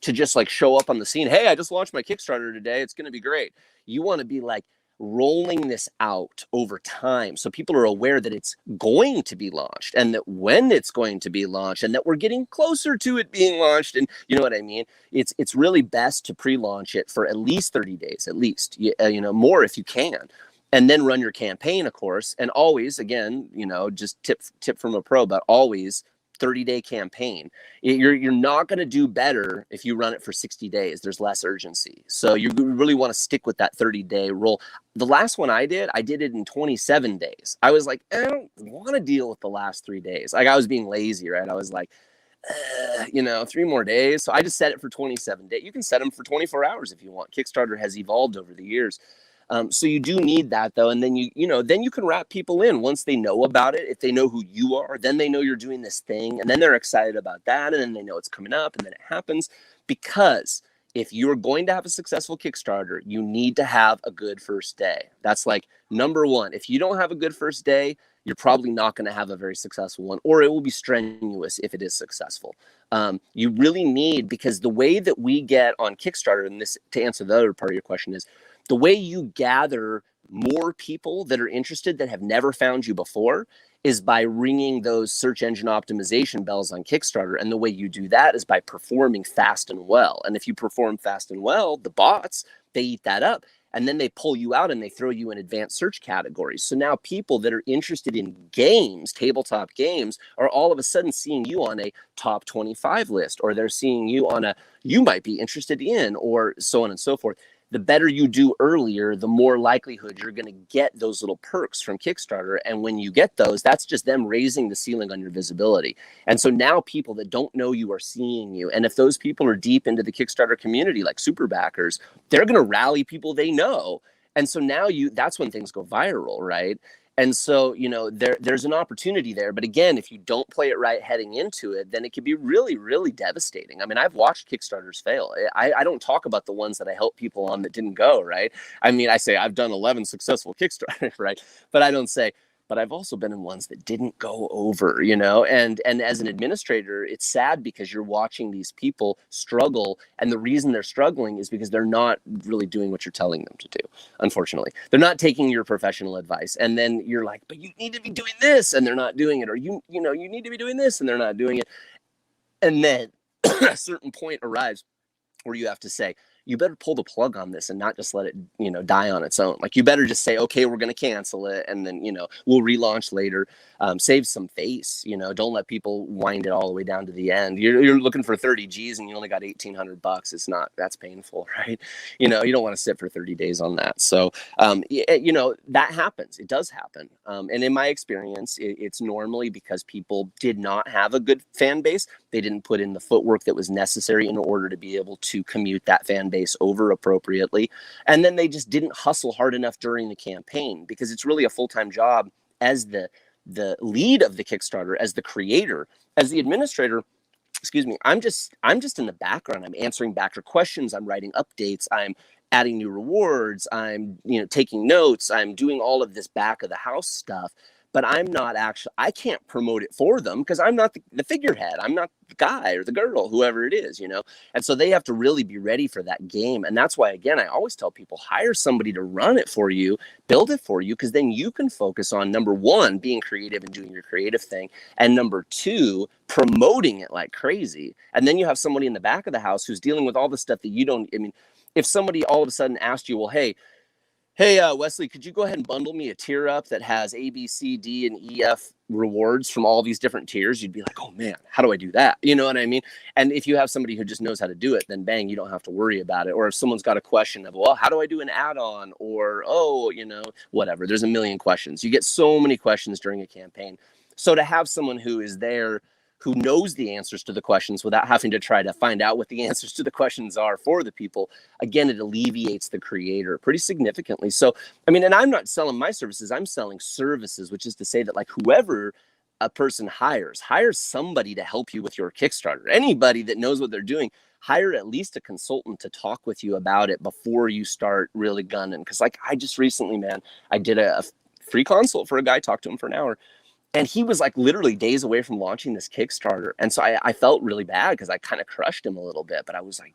to just show up on the scene. Hey, I just launched my Kickstarter today. It's going to be great. You want to be rolling this out over time, so people are aware that it's going to be launched, and that when it's going to be launched, and that we're getting closer to it being launched. And you know what I mean? It's really best to pre-launch it for at least 30 days, at least, more if you can. And then run your campaign, of course. And always, again, just tip from a pro, but always 30-day campaign. You're not going to do better if you run it for 60 days. There's less urgency. So you really want to stick with that 30-day rule. The last one I did it in 27 days. I was like, I don't want to deal with the last 3 days. I was being lazy, right? I was like, 3 more days. So I just set it for 27 days. You can set them for 24 hours if you want. Kickstarter has evolved over the years. So you do need that, though. And then then you can wrap people in once they know about it. If they know who you are, then they know you're doing this thing, and then they're excited about that, and then they know it's coming up, and then it happens. Because if you're going to have a successful Kickstarter, you need to have a good first day. That's number one. If you don't have a good first day, you're probably not going to have a very successful one, or it will be strenuous if it is successful. You really need, because the way that we get on Kickstarter, and this, to answer the other part of your question, is the way you gather more people that are interested that have never found you before is by ringing those search engine optimization bells on Kickstarter. And the way you do that is by performing fast and well. And if you perform fast and well, the bots, they eat that up. And then they pull you out and they throw you in advanced search categories. So now people that are interested in games, tabletop games, are all of a sudden seeing you on a top 25 list, or they're seeing you on you might be interested in, or so on and so forth. The better you do earlier, the more likelihood you're going to get those little perks from Kickstarter. And when you get those, that's just them raising the ceiling on your visibility. And so now people that don't know you are seeing you. And if those people are deep into the Kickstarter community, like super backers, they're going to rally people they know. And so now that's when things go viral, right? And so, there's an opportunity there. But again, if you don't play it right heading into it, then it can be really, really devastating. I mean, I've watched Kickstarters fail. I don't talk about the ones that I help people on that didn't go, right? I mean, I say I've done 11 successful Kickstarters, right? But I don't say, but I've also been in ones that didn't go over, and as an administrator, it's sad because you're watching these people struggle. And the reason they're struggling is because they're not really doing what you're telling them to do. Unfortunately, they're not taking your professional advice. And then you're like, but you need to be doing this, and they're not doing it. Or you need to be doing this, and they're not doing it. And then a certain point arrives where you have to say, you better pull the plug on this and not just let it, die on its own. You better just say, okay, we're going to cancel it. And then, we'll relaunch later. Save some face, don't let people wind it all the way down to the end. You're looking for 30 G's and you only got $1,800. That's painful, right? You don't want to sit for 30 days on that. So, that happens. It does happen. And in my experience, it's normally because people did not have a good fan base. They didn't put in the footwork that was necessary in order to be able to commute that fan base over appropriately. And then they just didn't hustle hard enough during the campaign, because it's really a full-time job as the lead of the Kickstarter, as the creator, as the administrator. Excuse me. I'm just in the background. I'm answering backer questions. I'm writing updates. I'm adding new rewards. I'm, taking notes. I'm doing all of this back of the house stuff. But I can't promote it for them because I'm not the figurehead. I'm not the guy or the girl, whoever it is, And so they have to really be ready for that game. And that's why, again, I always tell people, hire somebody to run it for you, build it for you, because then you can focus on, number one, being creative and doing your creative thing. And number two, promoting it like crazy. And then you have somebody in the back of the house who's dealing with all the stuff that you don't, if somebody all of a sudden asked you, well, hey, Hey, Wesley, could you go ahead and bundle me a tier up that has A, B, C, D, and E, F rewards from all these different tiers? You'd be like, oh man, how do I do that? You know what I mean? And if you have somebody who just knows how to do it, then bang, you don't have to worry about it. Or if someone's got a question of, well, how do I do an add-on? Or, oh, whatever. There's a million questions. You get so many questions during a campaign. So to have someone who is there, who knows the answers to the questions without having to try to find out what the answers to the questions are for the people, again, it alleviates the creator pretty significantly. So, I mean, and I'm not selling my services, I'm selling services, which is to say that like whoever a person hires somebody to help you with your Kickstarter. Anybody that knows what they're doing, hire at least a consultant to talk with you about it before you start really gunning. Because like I just recently, man, I did a free consult for a guy, talked to him for an hour. And he was like literally days away from launching this Kickstarter. And so I felt really bad because I kind of crushed him a little bit, but I was like,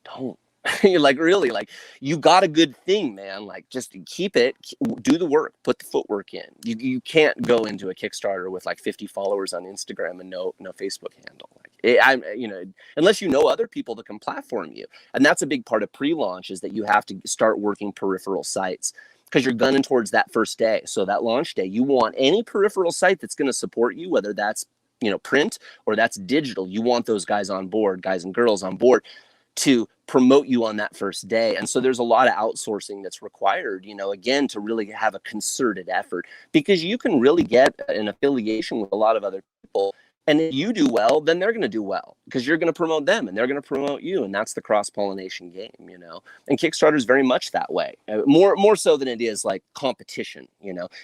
don't. Like really, like you got a good thing, man. Like just keep it, do the work, put the footwork in. You can't go into a Kickstarter with like 50 followers on Instagram and no Facebook handle. Like unless you know other people that can platform you. And that's a big part of pre-launch is that you have to start working peripheral sites because you're gunning towards that first day. So that launch day, you want any peripheral site that's going to support you, whether that's print or that's digital. You want those guys on board, guys and girls on board, to promote you on that first day. And so there's a lot of outsourcing that's required, again, to really have a concerted effort, because you can really get an affiliation with a lot of other people. And if you do well, then they're going to do well because you're going to promote them and they're going to promote you. And that's the cross-pollination game, and Kickstarter is very much that way, more so than it is like competition,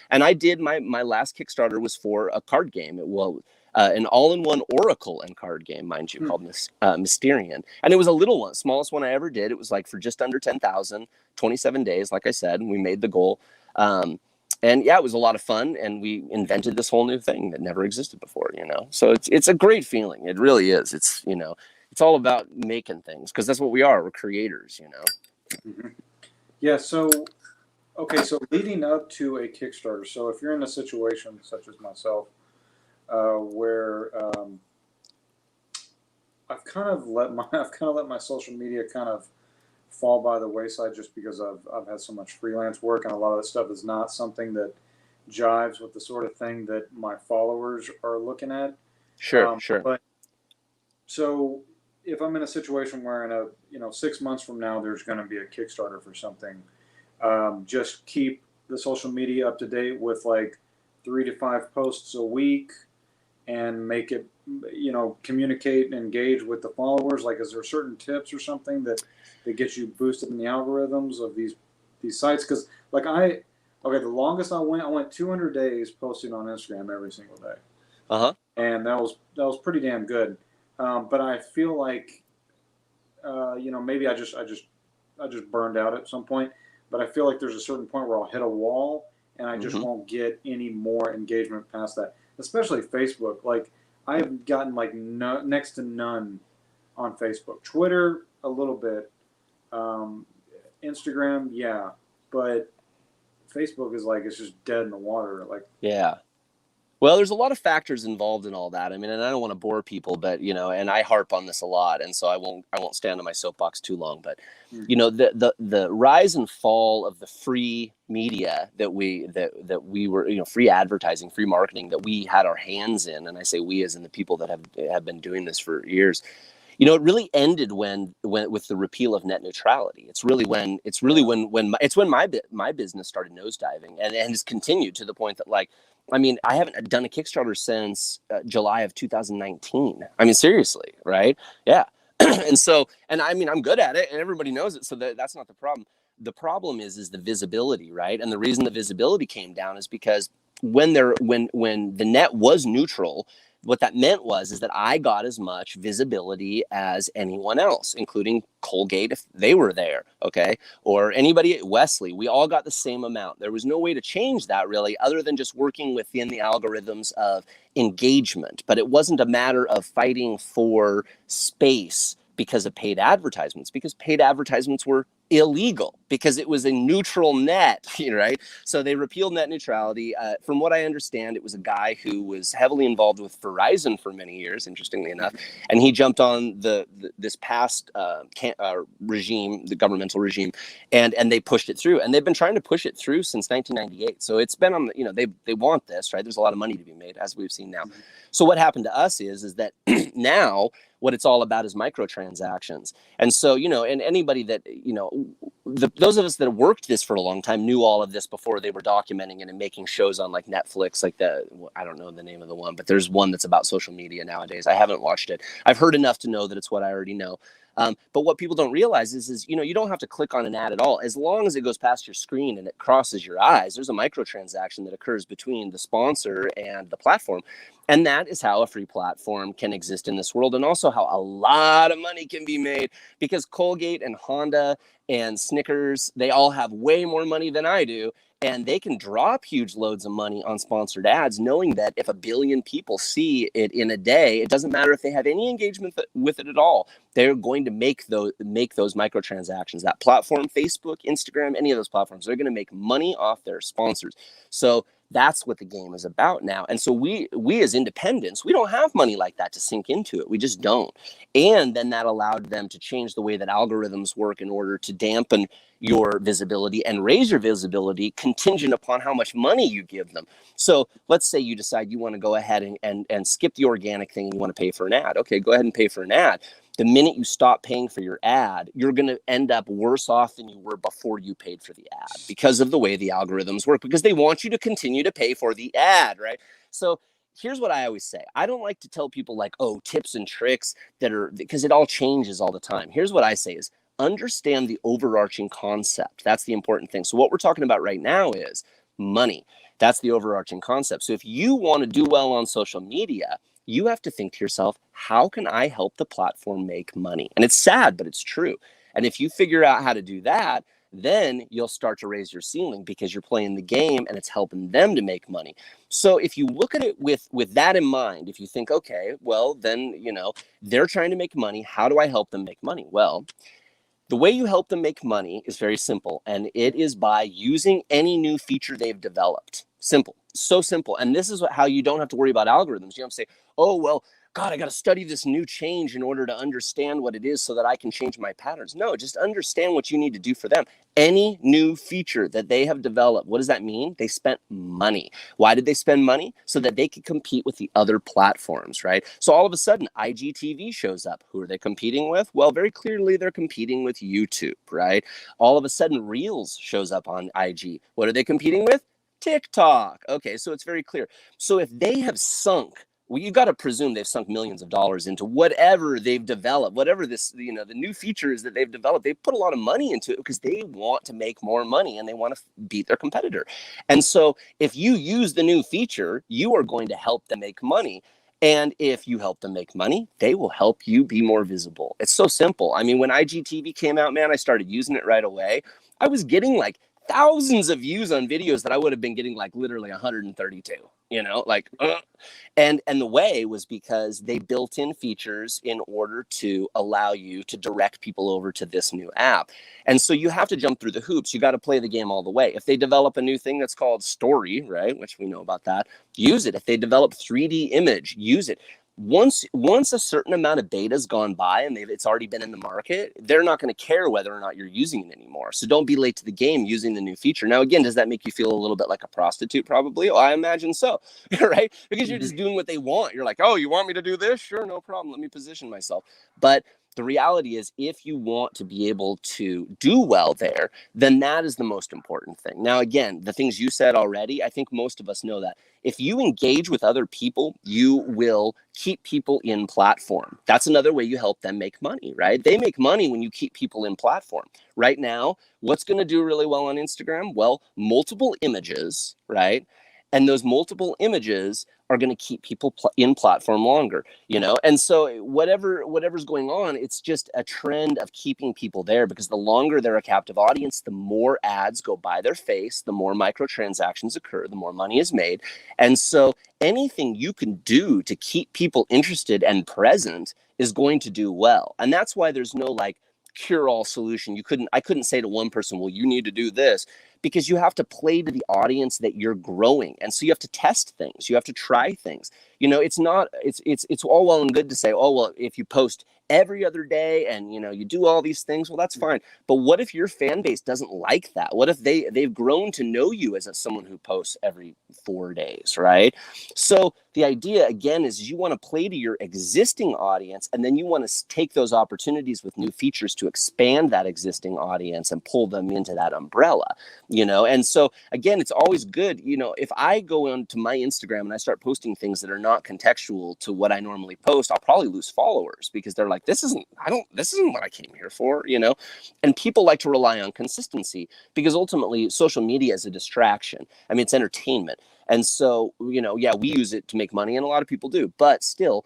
And I did my last Kickstarter was for a card game. An all-in-one Oracle and card game, mind you, called Mysterian. And it was a little one, smallest one I ever did. It was like for just under 10,000, 27 days, like I said, and we made the goal. And yeah, it was a lot of fun. And we invented this whole new thing that never existed before, So it's a great feeling. It really is. It's, it's all about making things because that's what we are. We're creators, Mm-hmm. Yeah. So leading up to a Kickstarter. So if you're in a situation such as myself, where I've kind of let my social media kind of fall by the wayside just because I've had so much freelance work, and a lot of that stuff is not something that jives with the sort of thing that my followers are looking at. Sure. But so if I'm in a situation where in a 6 months from now there's going to be a Kickstarter for something, just keep the social media up to date with like 3 to 5 posts a week. And make it, communicate and engage with the followers. Like, is there certain tips or something that gets you boosted in the algorithms of these sites? Because like the longest I went 200 days posting on Instagram every single day. And that was pretty damn good. But I feel like, maybe I just burned out at some point. But I feel like there's a certain point where I'll hit a wall and I just won't get any more engagement past that. Especially Facebook. Like I have gotten like next to none on Facebook. Twitter a little bit. Instagram, yeah, but Facebook is like it's just dead in the water. Like yeah. Well, there's a lot of factors involved in all that. I mean, and I don't want to bore people, but and I harp on this a lot, and so I won't stand on my soapbox too long. But the rise and fall of the free media that we were, free advertising, free marketing that we had our hands in, and I say we as in the people that have been doing this for years. It really ended when with the repeal of net neutrality. It's when my business started nosediving and has continued to the point that like. I mean, I haven't done a Kickstarter since July of 2019. I mean, seriously, right? Yeah. and I mean, I'm good at it and everybody knows it. So that's not the problem. The problem is the visibility, right? And the reason the visibility came down is because when the net was neutral, what that meant is that I got as much visibility as anyone else, including Colgate if they were there, okay? Or anybody at Wesley. We all got the same amount. There was no way to change that really other than just working within the algorithms of engagement. But it wasn't a matter of fighting for space because of paid advertisements, because paid advertisements were illegal because it was a neutral net, right? So they repealed net neutrality. From what I understand, it was a guy who was heavily involved with Verizon for many years, interestingly enough, and he jumped on this past regime, the governmental regime, and they pushed it through, and they've been trying to push it through since 1998. So it's been on the, they want this, right? There's a lot of money to be made, as we've seen now. So what happened to us is that now what it's all about is microtransactions. And so, and anybody that, those of us that have worked this for a long time knew all of this before they were documenting it and making shows on like Netflix, like I don't know the name of the one, but there's one that's about social media nowadays. I haven't watched it. I've heard enough to know that it's what I already know. But what people don't realize is, you don't have to click on an ad at all. As long as it goes past your screen and it crosses your eyes, there's a microtransaction that occurs between the sponsor and the platform. And that is how a free platform can exist in this world, and also how a lot of money can be made, because Colgate and Honda and Snickers, they all have way more money than I do. And they can drop huge loads of money on sponsored ads, knowing that if 1 billion people see it in a day, it doesn't matter if they have any engagement with it at all. They're going to make those microtransactions. That platform, Facebook, Instagram, any of those platforms, they're going to make money off their sponsors. So that's what the game is about now. And so we as independents, we don't have money like that to sink into it. We just don't. And then that allowed them to change the way that algorithms work in order to dampen your visibility and raise your visibility contingent upon how much money you give them. So let's say you decide you want to go ahead and skip the organic thing and you want to pay for an ad. Okay, go ahead and pay for an ad. The minute you stop paying for your ad, you're going to end up worse off than you were before you paid for the ad, because of the way the algorithms work, because they want you to continue to pay for the ad, right? So here's what I always say. I don't like to tell people like, tips and tricks because it all changes all the time. Here's what I say is, understand the overarching concept. That's the important thing. So what we're talking about right now is money. That's the overarching concept. So if you want to do well on social media, you have to think to yourself, how can I help the platform make money? And it's sad, but it's true. And if you figure out how to do that, then you'll start to raise your ceiling, because you're playing the game and it's helping them to make money. So if you look at it with that in mind, if you think, okay, well, then, they're trying to make money. How do I help them make money? Well, the way you help them make money is very simple, and it is by using any new feature they've developed. Simple. So simple. And this is how you don't have to worry about algorithms. You don't say, oh, well, God, I got to study this new change in order to understand what it is so that I can change my patterns. No, just understand what you need to do for them. Any new feature that they have developed, what does that mean? They spent money. Why did they spend money? So that they could compete with the other platforms, right? So all of a sudden, IGTV shows up. Who are they competing with? Well, very clearly, they're competing with YouTube, right? All of a sudden, Reels shows up on IG. What are they competing with? TikTok. Okay, so it's very clear. So if they have sunk, well, you've got to presume they've sunk millions of dollars into whatever they've developed, whatever this, the new features that they've developed. They've put a lot of money into it because they want to make more money and they want to beat their competitor. And so if you use the new feature, you are going to help them make money. And if you help them make money, they will help you be more visible. It's so simple. I mean, when IGTV came out, man, I started using it right away. I was getting like thousands of views on videos that I would have been getting like literally 132, and the way was because they built in features in order to allow you to direct people over to this new app. And so you have to jump through the hoops. You got to play the game all the way. If they develop a new thing that's called story, right, which we know about that, use it. If they develop 3D image, use it. Once a certain amount of beta's gone by and it's already been in the market, they're not going to care whether or not you're using it anymore. So don't be late to the game using the new feature. Now, again, does that make you feel a little bit like a prostitute? Probably. Oh, I imagine so, right? Because you're just doing what they want. You're like, oh, you want me to do this? Sure, no problem. Let me position myself. But the reality is, if you want to be able to do well there, then that is the most important thing. Now, again, the things you said already, I think most of us know that. If you engage with other people, you will keep people in platform. That's another way you help them make money, right? They make money when you keep people in platform. Right now, what's going to do really well on Instagram? Well, multiple images, right? And those multiple images are going to keep people in platform longer, And so whatever's going on, it's just a trend of keeping people there, because the longer they're a captive audience, the more ads go by their face, the more microtransactions occur, the more money is made. And so anything you can do to keep people interested and present is going to do well. And that's why there's no like cure all solution. I couldn't say to one person, well, you need to do this, because you have to play to the audience that you're growing. And so you have to test things. You have to try things. It's all well and good to say, oh, well, if you post every other day and, you do all these things, well, that's fine. But what if your fan base doesn't like that? What if they've grown to know you as someone who posts every 4 days, right? So the idea, again, is you want to play to your existing audience, and then you want to take those opportunities with new features to expand that existing audience and pull them into that umbrella, And so, again, it's always good, if I go onto my Instagram and I start posting things that are not contextual to what I normally post, I'll probably lose followers because they're like, this isn't what I came here for, And people like to rely on consistency because ultimately social media is a distraction. I mean, it's entertainment. And so, yeah, we use it to make money, and a lot of people do. But still,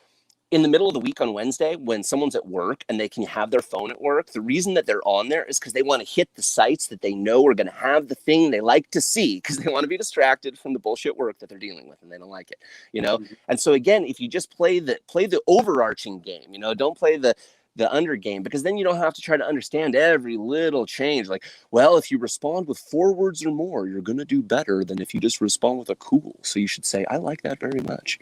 in the middle of the week on Wednesday, when someone's at work and they can have their phone at work, the reason that they're on there is because they want to hit the sites that they know are going to have the thing they like to see, because they want to be distracted from the bullshit work that they're dealing with and they don't like it, And so, again, if you just play the overarching game, don't play the under game, because then you don't have to try to understand every little change. Like, well, if you respond with 4 words or more, you're going to do better than if you just respond with a cool. So you should say, I like that very much.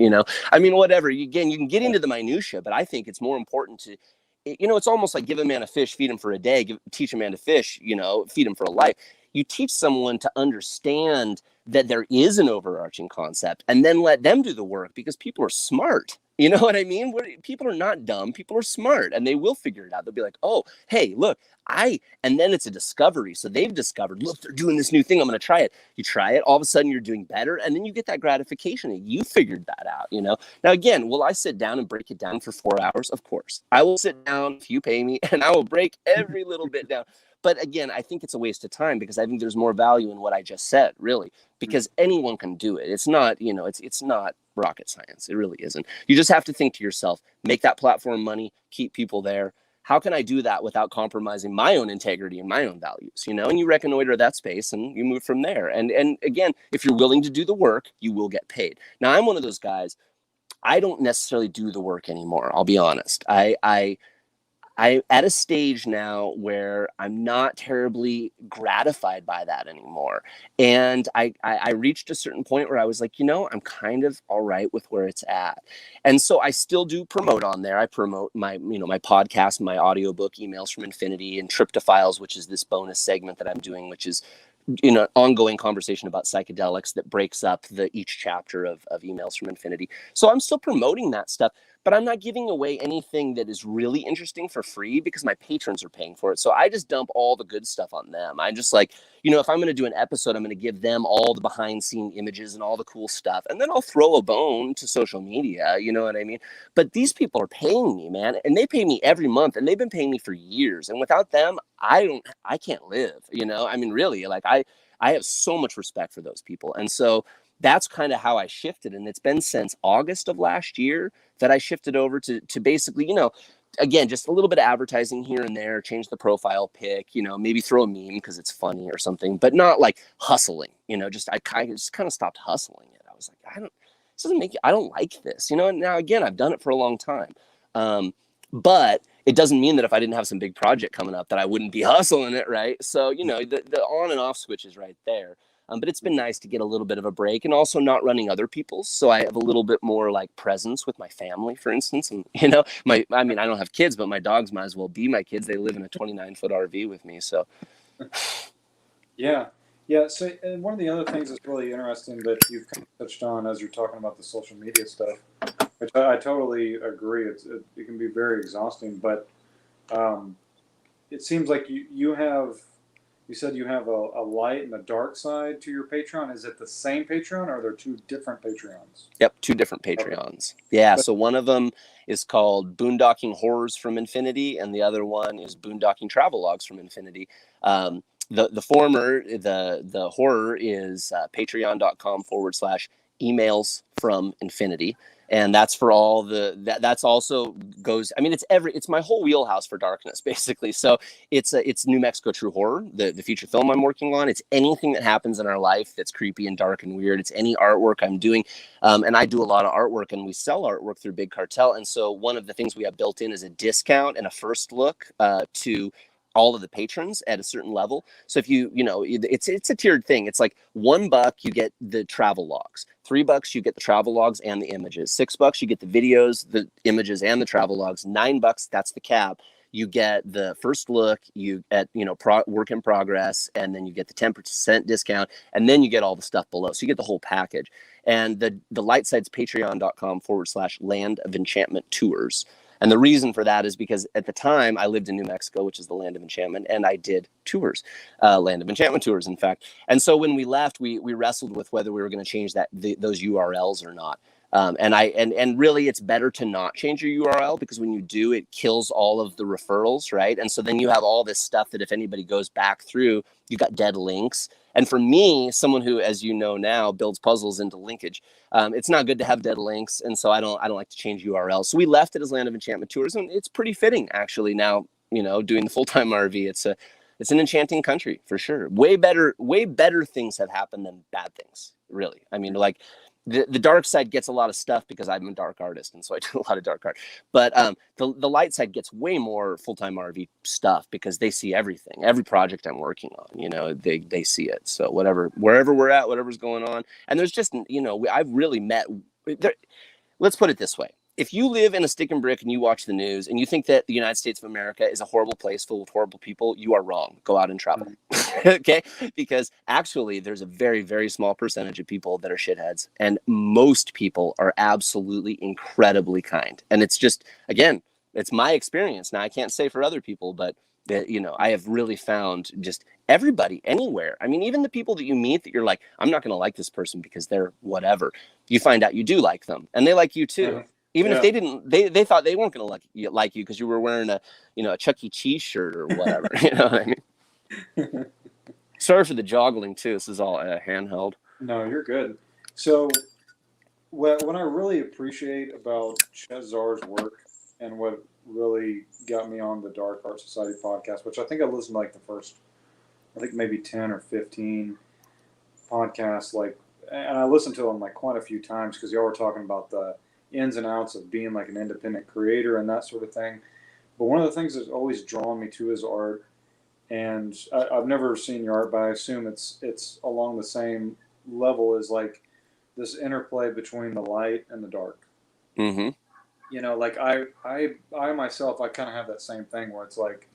I mean, whatever. Again, you can get into the minutia, but I think it's more important to, it's almost like give a man a fish, feed him for a day, teach a man to fish, feed him for a life. You teach someone to understand that there is an overarching concept, and then let them do the work, because people are smart. You know what I mean? People are not dumb. People are smart, and they will figure it out. They'll be like, oh, hey, look, and then it's a discovery. So they've discovered, look, they're doing this new thing. I'm going to try it. You try it. All of a sudden you're doing better. And then you get that gratification that you figured that out, Now, again, will I sit down and break it down for 4 hours? Of course. I will sit down if you pay me, and I will break every little bit down. But again, I think it's a waste of time, because I think there's more value in what I just said, really, because anyone can do it. It's not, it's not rocket science. It really isn't. You just have to think to yourself, make that platform money, keep people there. How can I do that without compromising my own integrity and my own values, And you reconnoiter that space and you move from there. And again, if you're willing to do the work, you will get paid. Now, I'm one of those guys. I don't necessarily do the work anymore. I'll be honest. I'm at a stage now where I'm not terribly gratified by that anymore. And I reached a certain point where I was like, I'm kind of all right with where it's at. And so I still do promote on there. I promote my podcast, my audiobook, Emails from Infinity, and Tryptophiles, which is this bonus segment that I'm doing, which is ongoing conversation about psychedelics that breaks up each chapter of Emails from Infinity. So I'm still promoting that stuff, but I'm not giving away anything that is really interesting for free, because my patrons are paying for it. So I just dump all the good stuff on them. I'm just like, if I'm going to do an episode, I'm going to give them all the behind scene images and all the cool stuff. And then I'll throw a bone to social media. You know what I mean? But these people are paying me, man. And they pay me every month, and they've been paying me for years. And without them, I can't live, I mean, really, like I have so much respect for those people. And so that's kind of how I shifted. And it's been since August of last year that I shifted over to basically, again, just a little bit of advertising here and there, change the profile pic, maybe throw a meme because it's funny or something, but not like hustling, I just kind of stopped hustling it. I was like, I don't like this, and now again, I've done it for a long time. But it doesn't mean that if I didn't have some big project coming up that I wouldn't be hustling it, right? So, the on and off switch is right there. But it's been nice to get a little bit of a break, and also not running other people's. So I have a little bit more like presence with my family, for instance. And, I don't have kids, but my dogs might as well be my kids. They live in a 29-foot RV with me. So. Yeah. Yeah. So, and one of the other things that's really interesting that you've kind of touched on as you're talking about the social media stuff, which I totally agree. It can be very exhausting, but it seems like you said you have a light and a dark side to your Patreon. Is it the same Patreon, or are there 2 different Patreons? Yep, 2 different Patreons. Okay. Yeah, so one of them is called Boondocking Horrors from Infinity, and the other one is Boondocking Travelogues from Infinity. The former, the horror, is patreon.com/emails from infinity. And that's for all that's also goes, I mean, it's my whole wheelhouse for darkness, basically. So it's New Mexico True Horror, the feature film I'm working on. It's anything that happens in our life that's creepy and dark and weird. It's any artwork I'm doing. And I do a lot of artwork, and we sell artwork through Big Cartel. And so one of the things we have built in is a discount and a first look to all of the patrons at a certain level. So if it's a tiered thing. It's like $1 you get the travel logs, $3 you get the travel logs and the images, $6 you get the videos, the images, and the travel logs, $9 that's the cap. You get the first look, you at work in progress, and then you get the 10% discount, and then you get all the stuff below. So you get the whole package. And the light side's patreon.com/Land of Enchantment Tours. And the reason for that is because at the time I lived in New Mexico, which is the land of enchantment, and I did tours, Land of Enchantment tours, in fact. And so when we left, we wrestled with whether we were going to change those URLs or not. And really, it's better to not change your URL, because when you do, it kills all of the referrals, right? And so then you have all this stuff that if anybody goes back through, you got dead links. And for me, someone who, as you know now, builds puzzles into linkage, it's not good to have dead links. And so I don't like to change URLs. So we left it as Land of Enchantment Tours, and it's pretty fitting, actually. Now, doing the full-time RV, it's an enchanting country for sure. Way better things have happened than bad things, really. I mean, like, the dark side gets a lot of stuff because I'm a dark artist, and so I do a lot of dark art. But the light side gets way more full-time RV stuff because they see everything, every project I'm working on. They see it. So wherever we're at, whatever's going on, and there's just I've really met. Let's put it this way. If you live in a stick and brick and you watch the news and you think that the United States of America is a horrible place full of horrible people, you are wrong. Go out and travel. Okay? Because actually there's a very, very small percentage of people that are shitheads, and most people are absolutely incredibly kind. And it's just, again, it's my experience. Now, I can't say for other people, but I have really found just everybody anywhere. I mean, even the people that you meet that you're like, I'm not going to like this person because they're whatever. You find out you do like them, and they like you too. Even if they didn't, they thought they weren't going to like you because you were wearing a Chuck E. Cheese shirt or whatever. You know what I mean? Sorry for the joggling too. This is all handheld. No, you're good. So, what I really appreciate about Chet Zar's work, and what really got me on the Dark Art Society podcast, which I think I listened to like the first, I think maybe 10 or 15 podcasts, and I listened to them like quite a few times because y'all were talking about the ins and outs of being like an independent creator and that sort of thing. But one of the things that's always drawn me to his art, and I've never seen your art, but I assume it's along the same level, is like this interplay between the light and the dark. Mm-hmm. Like I myself, I kind of have that same thing where it's like,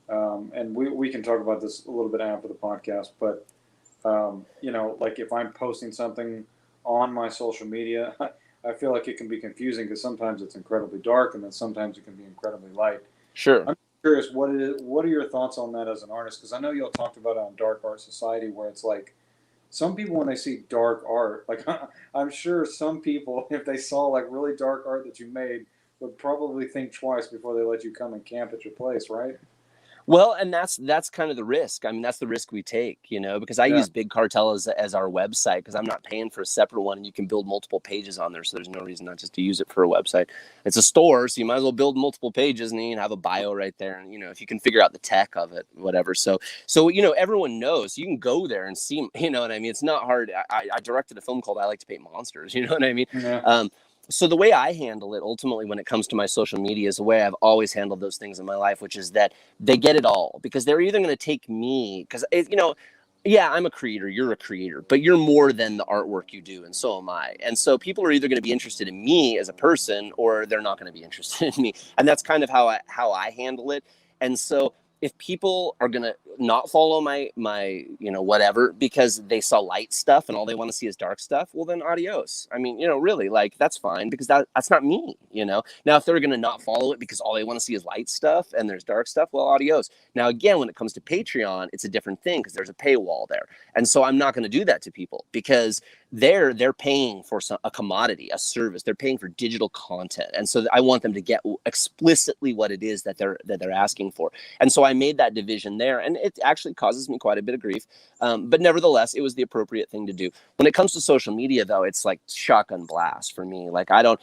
and we can talk about this a little bit after the podcast, but like if I'm posting something on my social media, I feel like it can be confusing because sometimes it's incredibly dark and then sometimes it can be incredibly light. Sure. I'm curious, what are your thoughts on that as an artist? Because I know y'all talked about it on Dark Art Society, where it's like some people, when they see dark art, like I'm sure some people, if they saw like really dark art that you made, would probably think twice before they let you come and camp at your place, right? Well, and that's kind of the risk. I mean, that's the risk we take, because I use Big Cartel as our website because I'm not paying for a separate one, and you can build multiple pages on there. So there's no reason not just to use it for a website. It's a store, so you might as well build multiple pages, and then you can have a bio right there. And, if you can figure out the tech of it, whatever. So everyone knows. You can go there and see, you know what I mean? It's not hard. I directed a film called I Like to Paint Monsters, you know what I mean? Yeah. So the way I handle it ultimately when it comes to my social media is the way I've always handled those things in my life, which is that they get it all, because they're either going to take me because, yeah, I'm a creator, you're a creator, but you're more than the artwork you do, and so am I. And so people are either going to be interested in me as a person, or they're not going to be interested in me. And that's kind of how I handle it. And so if people are going to not follow my whatever because they saw light stuff and all they want to see is dark stuff, well, then adios. I mean, really, like, that's fine, because that's not me. Now if they're going to not follow it because all they want to see is light stuff and there's dark stuff, well, adios. Now, again, when it comes to Patreon, it's a different thing because there's a paywall there. And so I'm not going to do that to people, because they're paying for a commodity, a service. They're paying for digital content. And so I want them to get explicitly what it is that they're asking for. And so I made that division there, and it actually causes me quite a bit of grief. But nevertheless, it was the appropriate thing to do. When it comes to social media, though, it's like shotgun blast for me. Like, I don't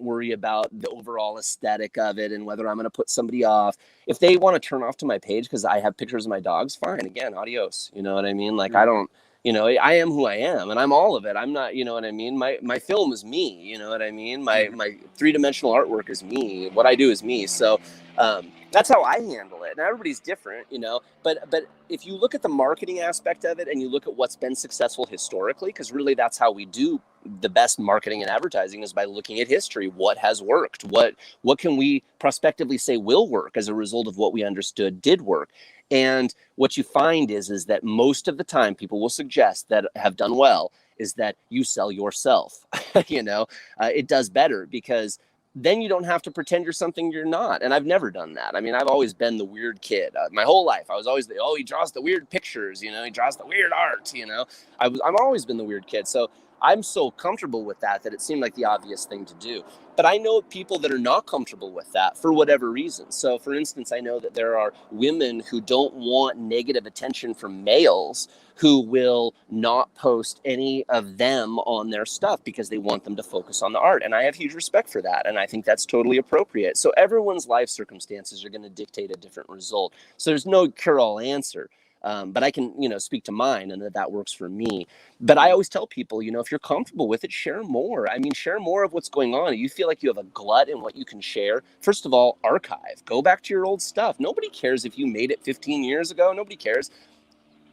worry about the overall aesthetic of it and whether I'm going to put somebody off. If they want to turn off to my page because I have pictures of my dogs, fine. Again, adios. You know what I mean? Like, I don't, You know, I am who I am, and I'm all of it. I'm not, you know what I mean? My film is me, you know what I mean? My three-dimensional artwork is me. What I do is me. So that's how I handle it. And everybody's different, you know. But if you look at the marketing aspect of it and you look at what's been successful historically, because really that's how we do the best marketing and advertising, is by looking at history. What has worked? What can we prospectively say will work as a result of what we understood did work? And what you find is that most of the time people will suggest that have done well is that you sell yourself. You know, it does better because then you don't have to pretend you're something you're not. And I've never done that. I mean, I've always been the weird kid my whole life. I was always he draws the weird pictures, you know, he draws the weird art, you know. I've always been the weird kid. So I'm so comfortable with that it seemed like the obvious thing to do. But I know people that are not comfortable with that for whatever reason. So, for instance, I know that there are women who don't want negative attention from males who will not post any of them on their stuff because they want them to focus on the art. And I have huge respect for that. And I think that's totally appropriate. So everyone's life circumstances are going to dictate a different result. So there's no cure-all answer. But I can, you know, speak to mine and that works for me. But I always tell people, you know, if you're comfortable with it, share more. I mean, share more of what's going on. You feel like you have a glut in what you can share. First of all, archive. Go back to your old stuff. Nobody cares if you made it 15 years ago. Nobody cares.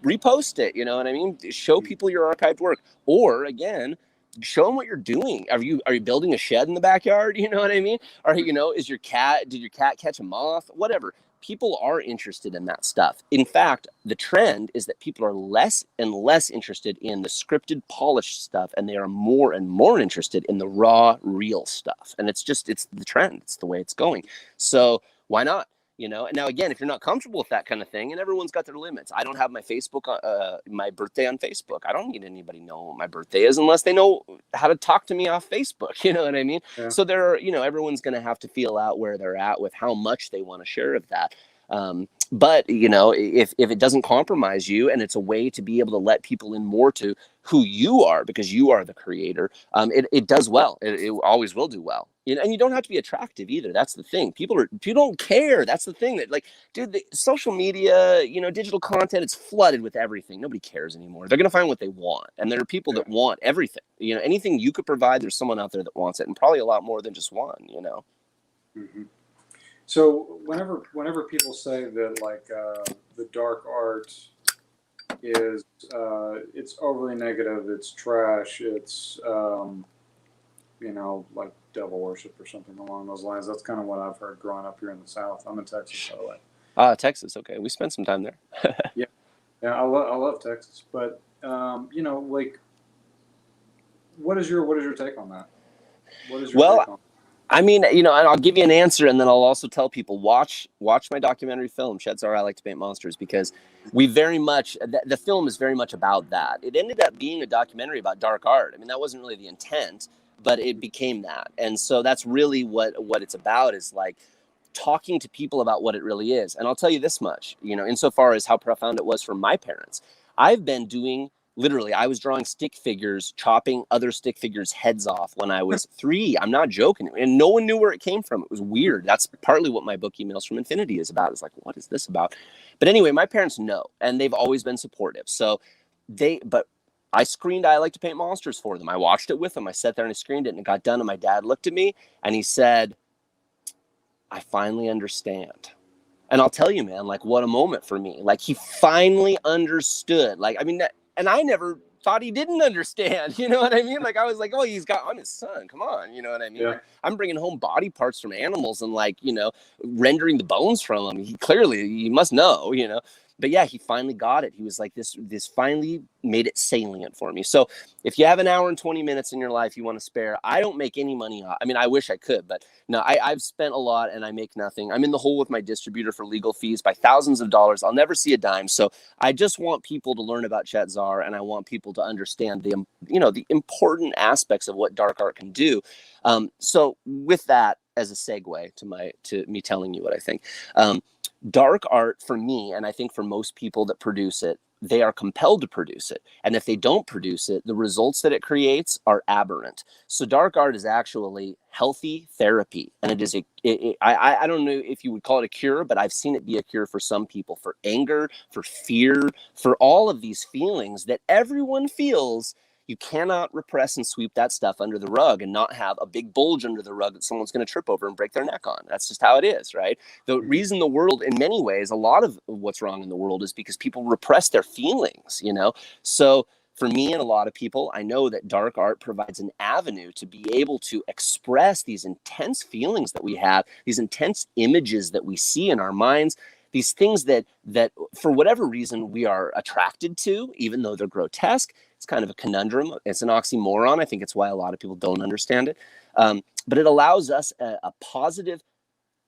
Repost it. You know what I mean? Show people your archived work. Or again, show them what you're doing. Are you building a shed in the backyard? You know what I mean? Or, you know, did your cat catch a moth? Whatever. People are interested in that stuff. In fact, the trend is that people are less and less interested in the scripted, polished stuff, and they are more and more interested in the raw, real stuff. And it's the trend. It's the way it's going. So why not? You know, and now again, if you're not comfortable with that kind of thing, and everyone's got their limits. I don't have my my birthday on Facebook. I don't need anybody to know what my birthday is unless they know how to talk to me off Facebook. You know what I mean? Yeah. So you know, everyone's going to have to feel out where they're at with how much they want to share of that. But you know, if it doesn't compromise you, and it's a way to be able to let people in more to who you are because you are the creator, it does well. It always will do well. You know, and you don't have to be attractive either. That's the thing. People don't care. That's the thing that, like, dude, the social media, you know, digital content, it's flooded with everything. Nobody cares anymore. They're going to find what they want. And there are people that want everything. You know, anything you could provide, there's someone out there that wants it, and probably a lot more than just one, you know? Mm-hmm. So whenever people say that, like, the dark art is, it's overly negative, it's trash, it's, you know, like devil worship or something along those lines. That's kind of what I've heard growing up here in the South. I'm in Texas, by the way. Texas. Okay. We spent some time there. Yeah. I love Texas, but, you know, like, what is your take on that? What is your take on? I mean, you know, and I'll give you an answer, and then I'll also tell people, watch my documentary film, Sheds Are I Like to Paint Monsters, because we very much, the film is very much about that. It ended up being a documentary about dark art. I mean, that wasn't really the intent, but it became that. And so that's really what it's about, is like talking to people about what it really is. And I'll tell you this much, you know, insofar as how profound it was for my parents. I've been doing, literally, I was drawing stick figures, chopping other stick figures' heads off when I was 3. I'm not joking. And no one knew where it came from. It was weird. That's partly what my book Emails from Infinity is about. It's like, what is this about? But anyway, my parents know, and they've always been supportive. So but I screened I Like to Paint Monsters for them. I watched it with them. I sat there and I screened it, and it got done. And my dad looked at me and he said, I finally understand. And I'll tell you, man, like, what a moment for me. Like, he finally understood. Like, I mean, and I never thought he didn't understand. You know what I mean? Like, I was like, oh, I'm his son. Come on. You know what I mean? Yeah. Like, I'm bringing home body parts from animals and, like, you know, rendering the bones from them. He must know, you know. But yeah, he finally got it. He was like, this finally made it salient for me. So if you have an hour and 20 minutes in your life you want to spare, I don't make any money. I mean, I wish I could, but no, I've spent a lot and I make nothing. I'm in the hole with my distributor for legal fees by thousands of dollars. I'll never see a dime. So I just want people to learn about Chet Zar, and I want people to understand the important aspects of what dark art can do. So with that as a segue to me telling you what I think, dark art for me, and I think for most people that produce it, they are compelled to produce it. And if they don't produce it, the results that it creates are aberrant. So dark art is actually healthy therapy. And it is I don't know if you would call it a cure, but I've seen it be a cure for some people, for anger, for fear, for all of these feelings that everyone feels. You cannot repress and sweep that stuff under the rug and not have a big bulge under the rug that someone's going to trip over and break their neck on. That's just how it is, right? The reason the world, in many ways, a lot of what's wrong in the world is because people repress their feelings, you know? So for me and a lot of people, I know that dark art provides an avenue to be able to express these intense feelings that we have, these intense images that we see in our minds, these things that for whatever reason we are attracted to, even though they're grotesque. It's kind of a conundrum. It's an oxymoron. I think it's why a lot of people don't understand it. But it allows us a positive,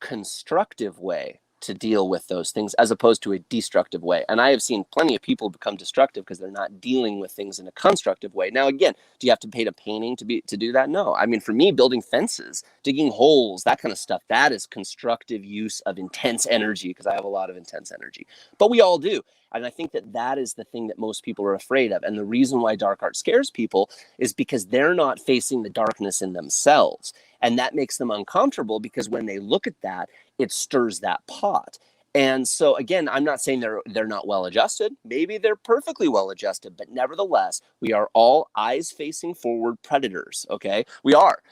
constructive way to deal with those things as opposed to a destructive way. And I have seen plenty of people become destructive because they're not dealing with things in a constructive way. Now, again, do you have to paint a painting to do that? No. I mean, for me, building fences, digging holes, that kind of stuff, that is constructive use of intense energy, because I have a lot of intense energy. But we all do. And I think that that is the thing that most people are afraid of. And the reason why dark art scares people is because they're not facing the darkness in themselves. And that makes them uncomfortable, because when they look at that, it stirs that pot. And so, again, I'm not saying they're not well adjusted. Maybe they're perfectly well adjusted, but nevertheless, we are all eyes facing forward predators. Okay, we are.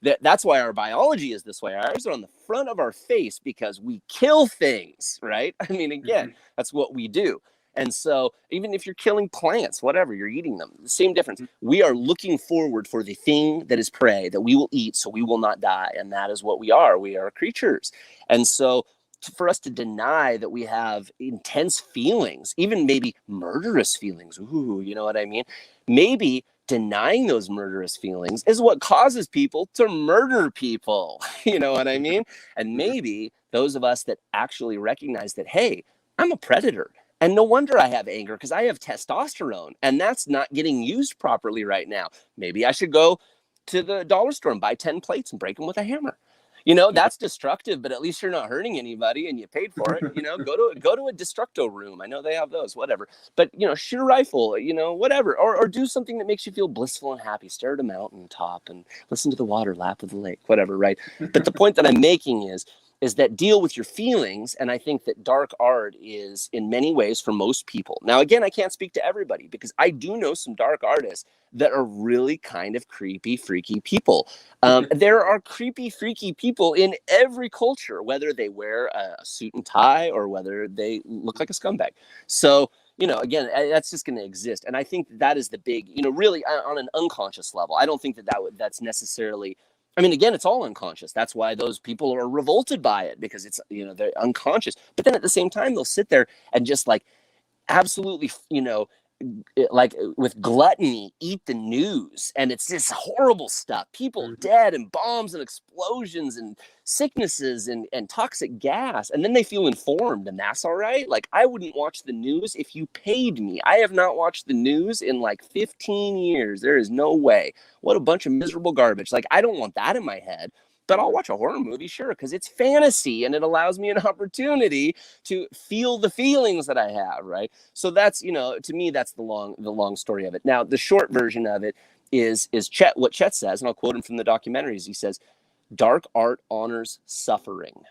That's why our biology is this way. Our eyes are on the front of our face because we kill things, right? I mean, again, that's what we do. And so even if you're killing plants, whatever, you're eating them, the same difference. We are looking forward for the thing that is prey that we will eat so we will not die. And that is what we are. We are creatures. And so for us to deny that we have intense feelings, even maybe murderous feelings, ooh, you know what I mean? Maybe denying those murderous feelings is what causes people to murder people. You know what I mean? And maybe those of us that actually recognize that, hey, I'm a predator. And no wonder I have anger, because I have testosterone, and that's not getting used properly right now. Maybe I should go to the dollar store and buy 10 plates and break them with a hammer. You know, that's destructive, but at least you're not hurting anybody and you paid for it. You know, go to a destructo room. I know they have those, whatever. But, you know, shoot a rifle, you know, whatever. Or do something that makes you feel blissful and happy. Stare at a mountaintop and listen to the water lap of the lake, whatever, right? But the point that I'm making is that deal with your feelings. And I think that dark art is, in many ways, for most people. Now, again, I can't speak to everybody, because I do know some dark artists that are really kind of creepy, freaky people. There are creepy, freaky people in every culture, whether they wear a suit and tie or whether they look like a scumbag. So, you know, again, that's just going to exist. And I think that is the big, you know, really on an unconscious level. I don't think that's necessarily, I mean, again, it's all unconscious. That's why those people are revolted by it, because it's, you know, they're unconscious. But then at the same time, they'll sit there and just like absolutely, you know, like with gluttony, eat the news. And it's this horrible stuff. People dead, and bombs and explosions and sicknesses and toxic gas. And then they feel informed, and that's all right. Like, I wouldn't watch the news if you paid me. I have not watched the news in like 15 years. There is no way. What a bunch of miserable garbage. Like, I don't want that in my head. But I'll watch a horror movie, sure, because it's fantasy and it allows me an opportunity to feel the feelings that I have, right? So that's, you know, to me, that's the long story of it. Now, the short version of it is Chet, what Chet says, and I'll quote him from the documentaries. He says, "Dark art honors suffering."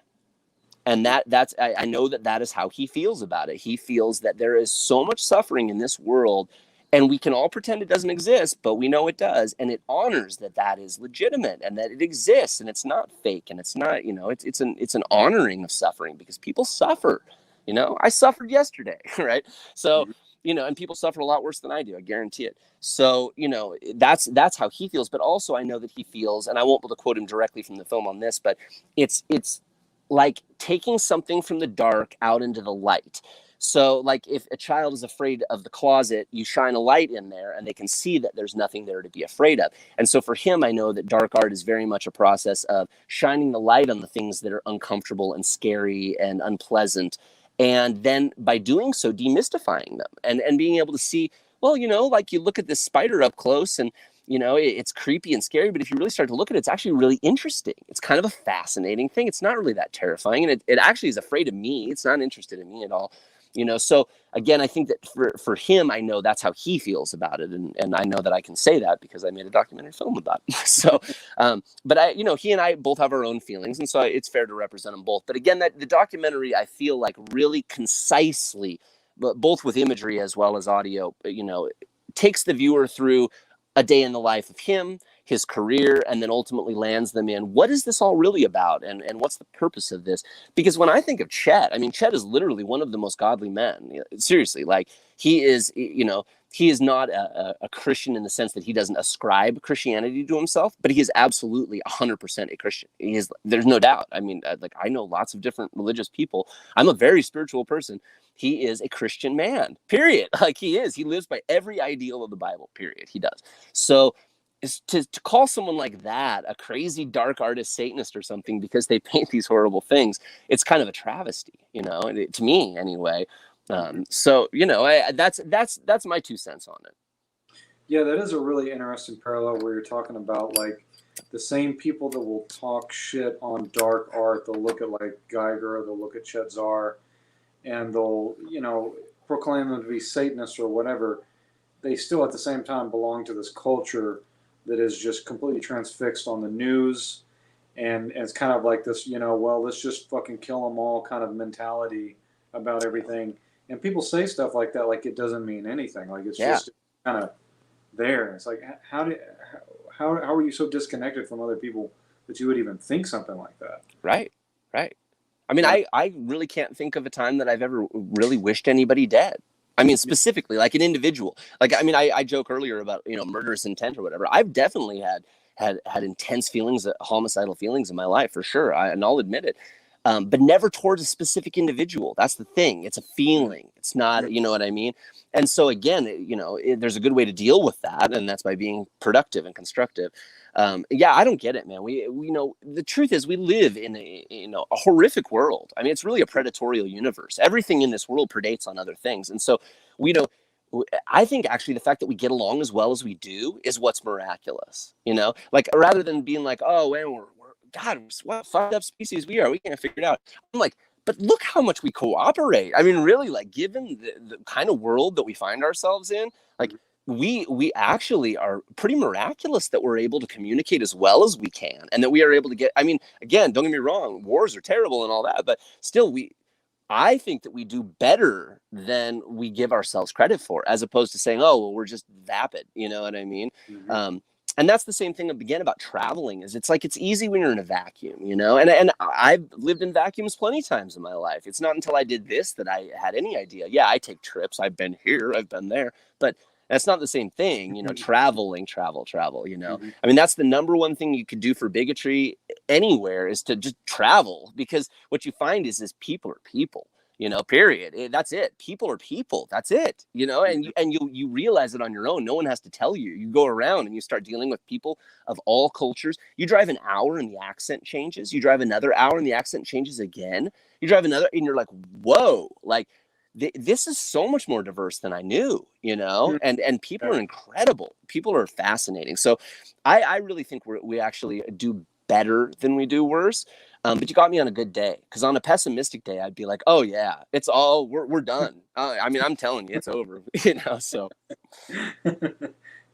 And that's I know that is how he feels about it. He feels that there is so much suffering in this world, and we can all pretend it doesn't exist, but we know it does. And it honors that is legitimate and that it exists, and it's not fake, and it's not, you know, it's an honoring of suffering, because people suffer. You know, I suffered yesterday, right? So, you know, and people suffer a lot worse than I do. I guarantee it. So, you know, that's how he feels. But also, I know that he feels, and I won't be able to quote him directly from the film on this, but it's like taking something from the dark out into the light. So, like, if a child is afraid of the closet, you shine a light in there and they can see that there's nothing there to be afraid of. And so for him, I know that dark art is very much a process of shining the light on the things that are uncomfortable and scary and unpleasant. And then by doing so, demystifying them and being able to see, well, you know, like, you look at this spider up close and, you know, it's creepy and scary, but if you really start to look at it, it's actually really interesting. It's kind of a fascinating thing. It's not really that terrifying. And it actually is afraid of me. It's not interested in me at all. So again, I think that for him, I know that's how he feels about it. And I know that I can say that because I made a documentary film about it. So, but he and I both have our own feelings. And so it's fair to represent them both. But again, that the documentary, I feel like really concisely, but both with imagery as well as audio, takes the viewer through a day in the life of him, his career, and then ultimately lands them in what is this all really about, and what's the purpose of this? Because when I think of Chet, I mean, Chet is literally one of the most godly men. Seriously, like he is, he is not a Christian in the sense that he doesn't ascribe Christianity to himself, but he is absolutely 100% a Christian. There's no doubt. I mean, like I know lots of different religious people. I'm a very spiritual person. He is a Christian man, period. Like he lives by every ideal of the Bible, period. He does. So to call someone like that a crazy dark artist Satanist or something because they paint these horrible things, it's kind of a travesty, to me anyway. So that's my 2 cents on it. Yeah, that is a really interesting parallel where you're talking about like the same people that will talk shit on dark art. They'll look at like Geiger, they'll look at Chet Zar, and they'll proclaim them to be Satanists or whatever. They still at the same time belong to this culture that is just completely transfixed on the news, and it's kind of like this, well, let's just fucking kill them all kind of mentality about everything. And people say stuff like that, like it doesn't mean anything, like it's just kind of there. And it's like, how are you so disconnected from other people that you would even think something like that? Right. I mean, I really can't think of a time that I've ever really wished anybody dead. I mean, specifically, like an individual. Like, I mean, I joke earlier about, murderous intent or whatever. I've definitely had intense feelings, homicidal feelings in my life, for sure. And I'll admit it. But never towards a specific individual. That's the thing. It's a feeling. It's not, you know what I mean? And so again, there's a good way to deal with that. And that's by being productive and constructive. I don't get it, man. We the truth is we live in a horrific world. I mean, it's really a predatory universe. Everything in this world predates on other things. And so I think actually the fact that we get along as well as we do is what's miraculous, like rather than being like, oh, man, we're God, what fucked up species we are. We can't figure it out. I'm like, but look how much we cooperate. I mean, really, like given the kind of world that we find ourselves in, like we actually are pretty miraculous that we're able to communicate as well as we can, and that we are able to get, I mean, again, don't get me wrong, wars are terrible and all that, but still I think that we do better than we give ourselves credit for, as opposed to saying, oh, well, we're just vapid. You know what I mean? And that's the same thing again about traveling, is it's like, it's easy when you're in a vacuum, and I've lived in vacuums plenty of times in my life. It's not until I did this that I had any idea. Yeah, I take trips. I've been here, I've been there, but that's not the same thing, travel. I mean, that's the number one thing you could do for bigotry anywhere, is to just travel, because what you find is people are people. Period. That's it. People are people. That's it. And you realize it on your own. No one has to tell you. You go around and you start dealing with people of all cultures. You drive an hour and the accent changes. You drive another hour and the accent changes again. You drive another and you're like, whoa, like this is so much more diverse than I knew, and people are incredible. People are fascinating. So I really think we actually do better than we do worse. But you got me on a good day, because on a pessimistic day, I'd be like, oh yeah, it's all, we're done. I mean, I'm telling you, it's over, so.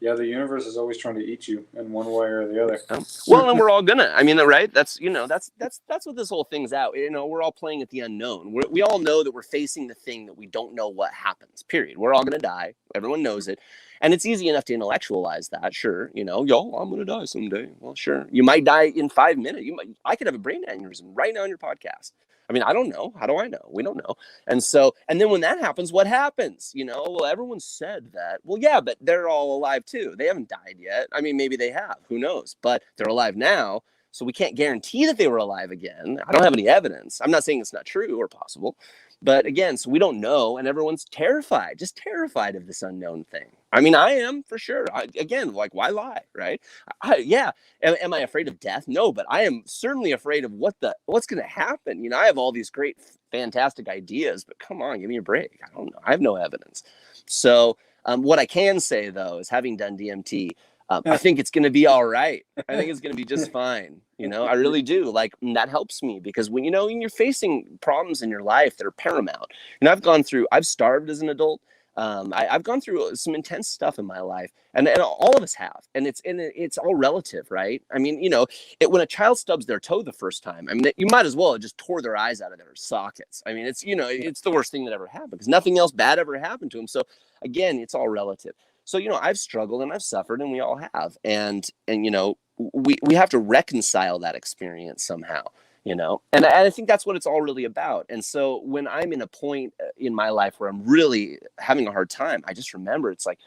Yeah, the universe is always trying to eat you in one way or the other. Well, and we're all gonna, I mean, right? That's what this whole thing's out. We're all playing at the unknown. We all know that we're facing the thing that we don't know what happens, period. We're all gonna die. Everyone knows it. And it's easy enough to intellectualize that, sure. Yo, I'm gonna die someday. Well, sure. You might die in 5 minutes. I could have a brain aneurysm right now on your podcast. I mean, I don't know. How do I know? We don't know. And then when that happens, what happens? Well, everyone said that. Well, yeah, but they're all alive too. They haven't died yet. I mean, maybe they have. Who knows? But they're alive now. So we can't guarantee that they were alive again. I don't have any evidence. I'm not saying it's not true or possible. But again, so we don't know. And everyone's terrified, just terrified of this unknown thing. I mean, I am, for sure. Again, like, why lie, right? Am I afraid of death? No, but I am certainly afraid of what's going to happen. I have all these great, fantastic ideas, but come on, give me a break. I don't know. I have no evidence. So what I can say, though, is having done DMT, I think it's going to be all right. I think it's going to be just fine. You know, I really do. Like, and that helps me because when, you know, when you're facing problems in your life that are paramount, and I've starved as an adult. I've gone through some intense stuff in my life, and all of us have, and it's all relative, right? I mean, you know, when a child stubs their toe the first time, I mean, you might as well have just tore their eyes out of their sockets. I mean, it's, you know, it's the worst thing that ever happened because nothing else bad ever happened to them. So again, it's all relative. So, you know, I've struggled and I've suffered, and we all have, and you know, we have to reconcile that experience somehow, you know, and I think that's what it's all really about. And so when I'm in a point in my life where I'm really having a hard time, I just remember it's like,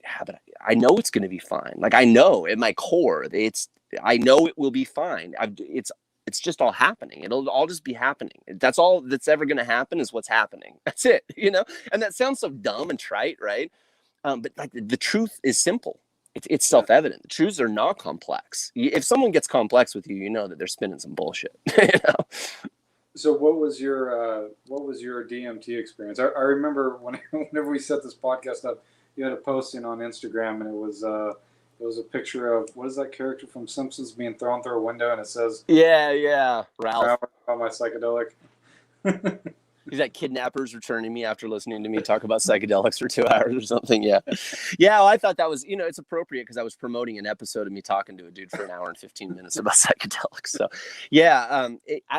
yeah, but I know it's going to be fine. Like, I know at my core, I know it will be fine. It's just all happening. It'll all just be happening. That's all that's ever going to happen is what's happening. That's it, you know? And that sounds so dumb and trite, right? But like the truth is simple. It's self-evident. The truths are not complex. If someone gets complex with you, you know that they're spinning some bullshit. You know? So what was your DMT experience? I remember whenever we set this podcast up, you had a posting on Instagram, and it was a picture of, what is that character from Simpsons being thrown through a window, and it says, Yeah, Ralph. About my psychedelic. He's like, kidnappers returning me after listening to me talk about psychedelics for 2 hours or something. Yeah. Yeah. Well, I thought that was, you know, it's appropriate because I was promoting an episode of me talking to a dude for an hour and 15 minutes about psychedelics. So yeah,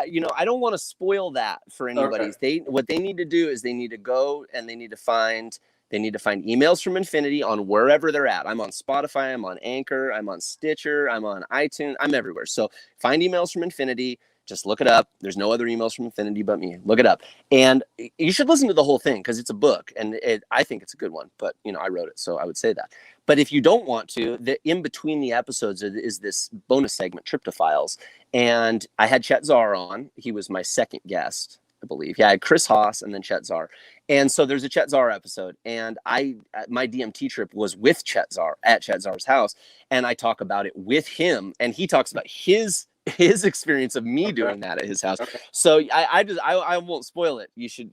you know, I don't want to spoil that for anybody. Okay. What they need to do is they need to go and they need to find emails from Infinity on wherever they're at. I'm on Spotify, I'm on Anchor, I'm on Stitcher, I'm on iTunes, I'm everywhere. So find emails from Infinity. Just look it up. There's no other emails from Infinity but me. Look it up. And you should listen to the whole thing because it's a book. And I think it's a good one. But, you know, I wrote it, so I would say that. But if you don't want to, in between the episodes is this bonus segment, Tryptophiles. And I had Chet Zar on. He was my second guest, I believe. Yeah, I had Chris Haas and then Chet Zar. And so there's a Chet Zar episode. And my DMT trip was with Chet Zar at Chet Zar's house. And I talk about it with him. And he talks about his experience of me doing that at his house. Okay. So I won't spoil it. You should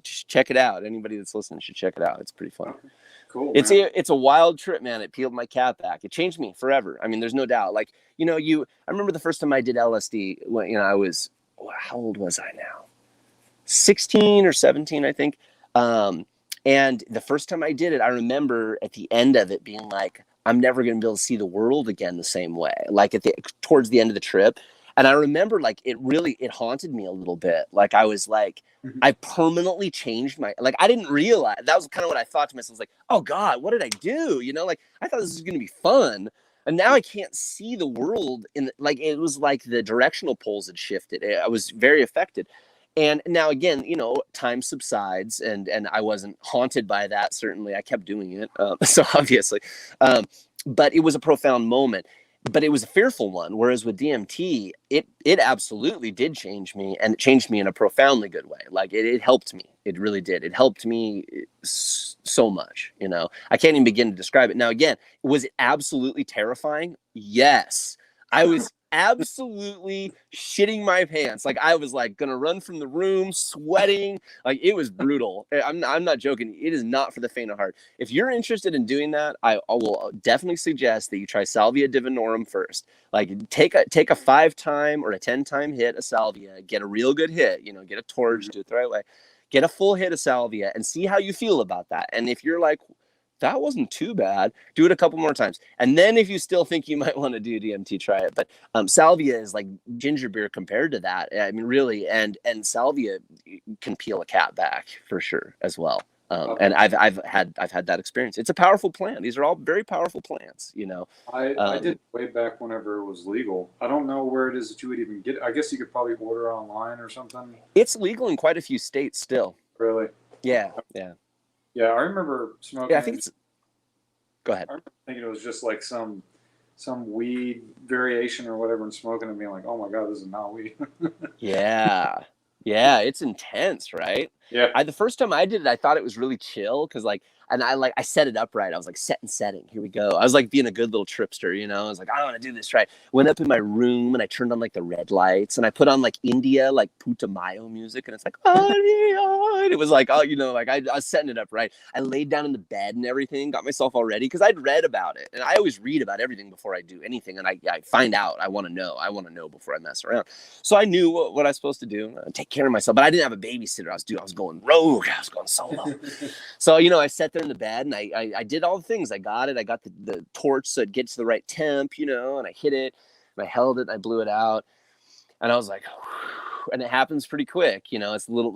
check it out. Anybody that's listening should check it out. It's pretty fun. Okay. Cool. It's a wild trip, man. It peeled my cat back. It changed me forever. I mean, there's no doubt. Like, you know, I remember the first time I did LSD when, you know, I was, how old was I now? 16 or 17, I think. And the first time I did it, I remember at the end of it being like, I'm never going to be able to see the world again the same way, like towards the end of the trip. And I remember like it haunted me a little bit. Like I was like, I permanently changed like, I didn't realize, that was kind of what I thought to myself. I was like, oh God, what did I do? You know, like I thought this was going to be fun. And now I can't see the world like, it was like the directional poles had shifted. I was very affected. And now again, you know, time subsides and I wasn't haunted by that. Certainly I kept doing it. So obviously, but it was a profound moment, but it was a fearful one. Whereas with DMT, it absolutely did change me, and it changed me in a profoundly good way. Like it helped me. It really did. It helped me so much, you know, I can't even begin to describe it. Now, again, was it absolutely terrifying? Yes. I was absolutely shitting my pants. Like I was like gonna run from the room, sweating. Like it was brutal. I'm not joking. It is not for the faint of heart. If you're interested in doing that, I will definitely suggest that you try Salvia divinorum first. Like take a 5-time or a 10-time hit of salvia, get a real good hit, you know, get a torch, do it the right way, get a full hit of salvia and see how you feel about that. And if you're like, that wasn't too bad, do it a couple more times. And then if you still think you might want to do DMT, try it. But salvia is like ginger beer compared to that. I mean, really, and salvia can peel a cat back for sure as well. And I've had that experience. It's a powerful plant. These are all very powerful plants, you know. I did way back whenever it was legal. I don't know where it is that you would even get it. I guess you could probably order online or something. It's legal in quite a few states still. Really? Yeah. Yeah, I remember smoking. Yeah, I think it's. Go ahead. I remember thinking it was just like some weed variation or whatever, and smoking and being like, "Oh my God, this is not weed." Yeah, it's intense, right? Yeah. The first time I did it, I thought it was really chill because, like, And I set it up right. I was like, set and setting. Here we go. I was like being a good little tripster, you know. I was like, I want to do this right. Went up in my room and I turned on like the red lights and I put on like India, like Putumayo music. And it's like, oh, and it was like, oh, you know, like I was setting it up right. I laid down in the bed and everything, got myself all ready because I'd read about it. And I always read about everything before I do anything. And I find out. I want to know. I want to know before I mess around. So I knew what I was supposed to do. Take care of myself. But I didn't have a babysitter. I was going rogue. I was going solo. So, you know, I sat there in the bed and I did all the things. I got it. I got the torch so it gets to the right temp, you know, and I hit it and I held it and I blew it out. And I was like, whew, and it happens pretty quick. You know, it's a little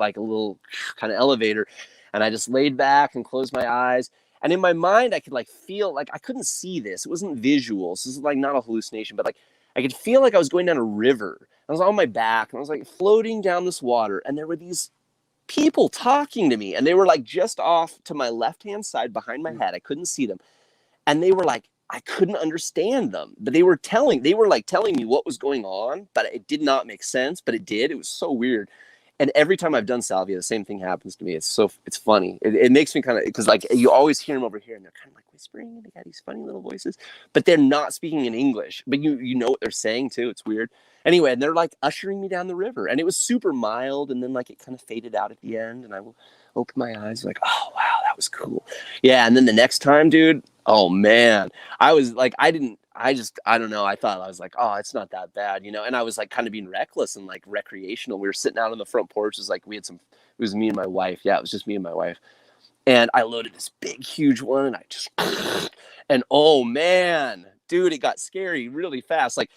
kind of elevator. And I just laid back and closed my eyes. And in my mind, I could like feel like I couldn't see this. It wasn't visual. So this is like not a hallucination, but like I could feel like I was going down a river. I was on my back and I was like floating down this water. And there were these people talking to me and they were like just off to my left-hand side behind my head. I couldn't see them. And they were like, I couldn't understand them, but they were like telling me what was going on, but it did not make sense, but it did. It was so weird. And every time I've done salvia, the same thing happens to me. It's funny. It makes me kind of, because like you always hear them over here and they're kind of like whispering and they got these funny little voices, but they're not speaking in English, but you know what they're saying too. It's weird. Anyway, and they're like ushering me down the river and it was super mild. And then like it kind of faded out at the end and I will open my eyes like, oh, wow, that was cool. Yeah. And then the next time, dude, oh man, I was like, I don't know. I thought I was like, oh, it's not that bad, you know? And I was like kind of being reckless and like recreational. We were sitting out on the front porch. It was like, it was me and my wife. Yeah, it was just me and my wife. And I loaded this big, huge one and I just, and oh man, dude, it got scary really fast. Like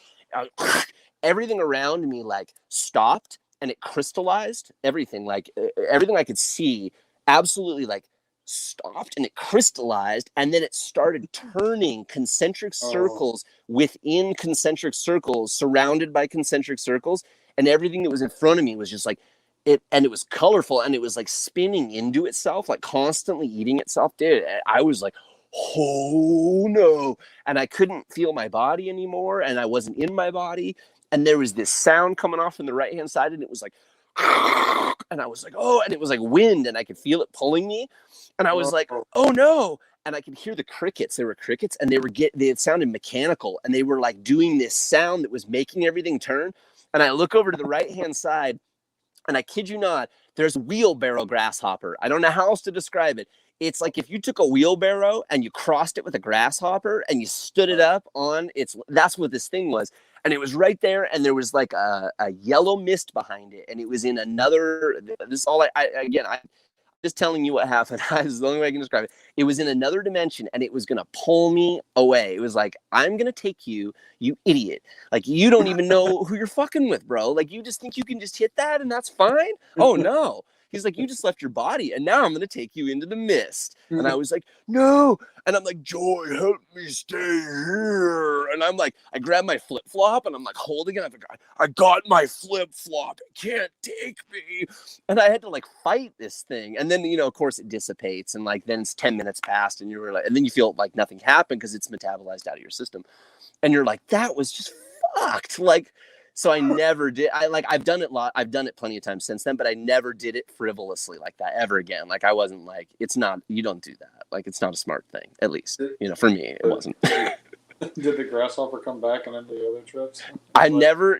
everything around me like stopped and it crystallized. Everything I could see absolutely like stopped and it crystallized and then it started turning concentric circles within concentric circles surrounded by concentric circles, and everything that was in front of me was just like it, and it was colorful and it was like spinning into itself, like constantly eating itself. Dude, I was like, oh no, and I couldn't feel my body anymore and I wasn't in my body, and there was this sound coming off from the right hand side and it was like and I was like, oh, and it was like wind and I could feel it pulling me. And I was like, oh no. And I could hear the crickets. There were crickets and they sounded mechanical and they were like doing this sound that was making everything turn. And I look over to the right-hand side and I kid you not, there's a wheelbarrow grasshopper. I don't know how else to describe it. It's like if you took a wheelbarrow and you crossed it with a grasshopper and you stood it up on its, that's what this thing was. And it was right there, and there was like a yellow mist behind it, and it was in another. This is all I'm just telling you what happened. This is the only way I can describe it. It was in another dimension, and it was gonna pull me away. It was like, I'm gonna take you, you idiot. Like you don't even know who you're fucking with, bro. Like you just think you can just hit that and that's fine. Oh no. He's like, you just left your body and now I'm going to take you into the mist. And I was like, no. And I'm like, Joy, help me stay here. And I'm like, I grabbed my flip-flop and I'm like holding it. I'm like, I got my flip-flop. It can't take me. And I had to like fight this thing. And then, you know, of course it dissipates. And like, then it's 10 minutes past and you're like, and then you feel like nothing happened because it's metabolized out of your system. And you're like, that was just fucked. Like, so I never did. I've done it plenty of times since then, but I never did it frivolously like that ever again. Like I wasn't like, you don't do that. Like it's not a smart thing, at least, you know, for me, it wasn't. Did the grasshopper come back on any of the other trips? I never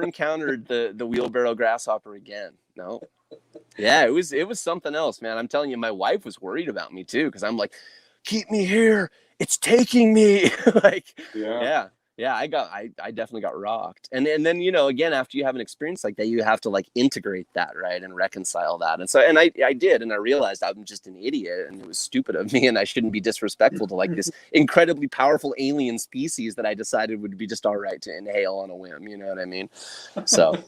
encountered the wheelbarrow grasshopper again. No. Yeah, it was something else, man. I'm telling you, my wife was worried about me too. Cause I'm like, keep me here. It's taking me. Like, yeah. Yeah, I definitely got rocked. And then, you know, again, after you have an experience like that, you have to like integrate that, right? And reconcile that. And so, and I did, and I realized I'm just an idiot and it was stupid of me and I shouldn't be disrespectful to like this incredibly powerful alien species that I decided would be just all right to inhale on a whim. You know what I mean? So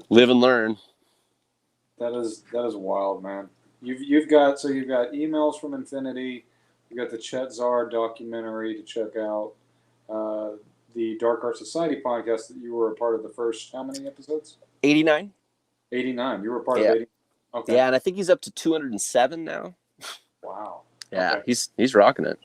live and learn. That is wild, man. You've got emails from Infinity. You got the Chet Zar documentary to check out. The Dark Art Society podcast that you were a part of the first, how many episodes? 89. 89. You were a part of 89. Okay. Yeah, and I think he's up to 207 now. Wow. Yeah, okay. He's rocking it.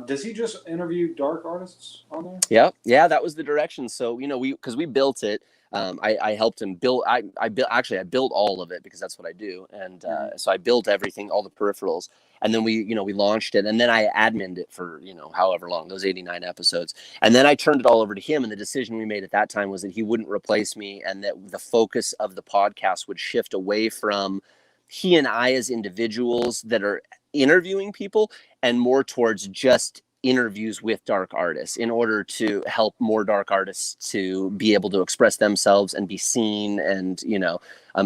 Does he just interview dark artists on there? Yeah, that was the direction. So, you know, because we built it, I helped him build. I built all of it because that's what I do, and so I built everything, all the peripherals, and then we launched it, and then I adminned it for however long, those 89 episodes, and then I turned it all over to him. And the decision we made at that time was that he wouldn't replace me, and that the focus of the podcast would shift away from he and I as individuals that are interviewing people and more towards just interviews with dark artists in order to help more dark artists to be able to express themselves and be seen, and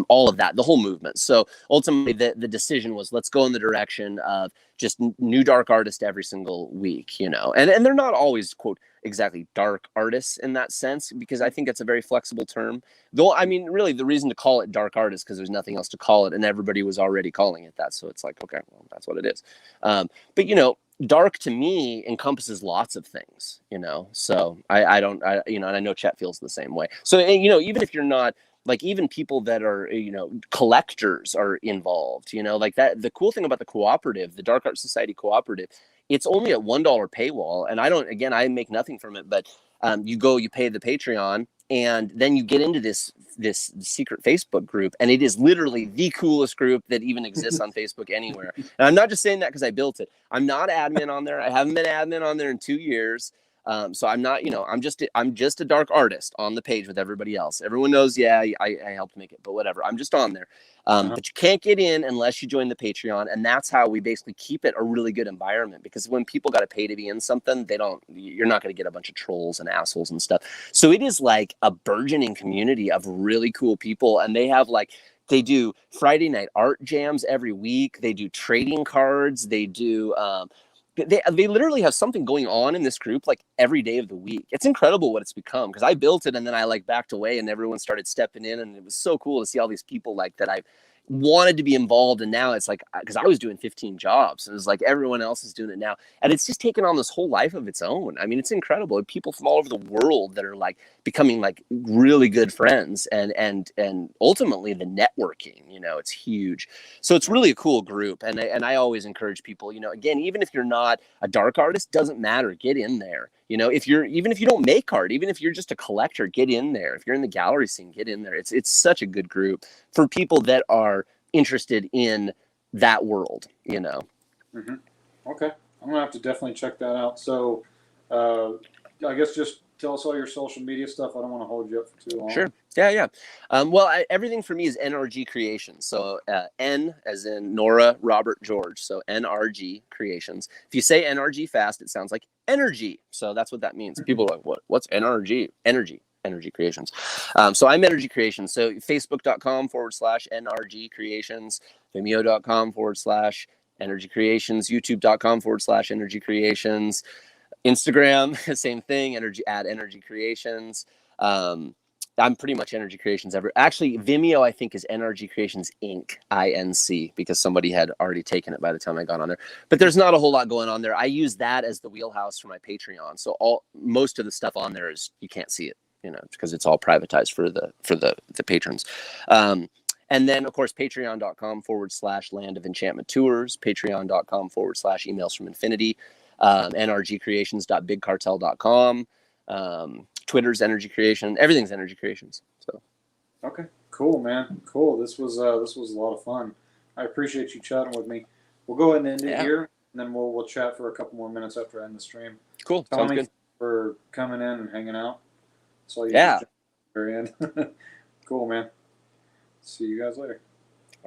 all of that, the whole movement. So ultimately the decision was, let's go in the direction of just new dark artists every single week, and they're not always, quote, exactly dark artists in that sense, because I think it's a very flexible term. Though, I mean, really the reason to call it dark artist because there's nothing else to call it, and everybody was already calling it that. So it's like, okay, well, that's what it is. But dark to me encompasses lots of things, so I don't, and I know Chet feels the same way. So, even if you're not, like, even people that are, collectors are involved, like that. The cool thing about the cooperative, the Dark Art Society Cooperative, it's only a $1 paywall. And I make nothing from it, but you pay the Patreon, and then you get into this secret Facebook group, and it is literally the coolest group that even exists on Facebook anywhere. And I'm not just saying that because I built it. I'm not admin on there. I haven't been admin on there in 2 years. So I'm not, I'm just a dark artist on the page with everybody else. Everyone knows, I helped make it, but whatever. I'm just on there. But you can't get in unless you join the Patreon. And that's how we basically keep it a really good environment, because when people got to pay to be in something, you're not going to get a bunch of trolls and assholes and stuff. So it is like a burgeoning community of really cool people. And they do Friday night art jams every week. They do trading cards. They do, they literally have something going on in this group like every day of the week. It's incredible what it's become, because I built it and then I backed away and everyone started stepping in, and it was so cool to see all these people that I wanted to be involved. And now it's like, because I was doing 15 jobs, and it's like everyone else is doing it now, and it's just taken on this whole life of its own. I mean, it's incredible. People from all over the world that are becoming really good friends, and ultimately the networking, it's huge. So it's really a cool group, and I always encourage people, again, even if you're not a dark artist, doesn't matter, get in there. Even if you don't make art, even if you're just a collector, get in there. If you're in the gallery scene, get in there. It's such a good group for people that are interested in that world, Mm-hmm. Okay. I'm going to have to definitely check that out. So I guess just tell us all your social media stuff. I don't want to hold you up for too long. Sure. Yeah. Well, everything for me is NRG Creations. So N as in Nora, Robert, George. So NRG Creations. If you say NRG fast, it sounds like energy. So that's what that means. People are like, what's NRG? Energy Creations. So I'm Energy Creations. So Facebook.com/NRG Creations, Vimeo.com/Energy Creations, YouTube.com/Energy Creations, Instagram, same thing, Energy Creations. I'm pretty much Energy Creations ever. Actually, Vimeo, I think, is NRG Creations Inc. INC, because somebody had already taken it by the time I got on there. But there's not a whole lot going on there. I use that as the wheelhouse for my Patreon. So most of the stuff on there is, you can't see it, because it's all privatized for the patrons. And then, of course, patreon.com/Land of Enchantment Tours, patreon.com/Emails from Infinity, nrgcreations.bigcartel.com. Twitter's Energy Creation. Everything's Energy Creations. So. Okay. Cool, man. Cool. This was a lot of fun. I appreciate you chatting with me. We'll go ahead and end it here, and then we'll chat for a couple more minutes after I end the stream. Cool. Sounds good. For coming in and hanging out. So you yeah. Very end. Cool, man. See you guys later.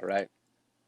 All right.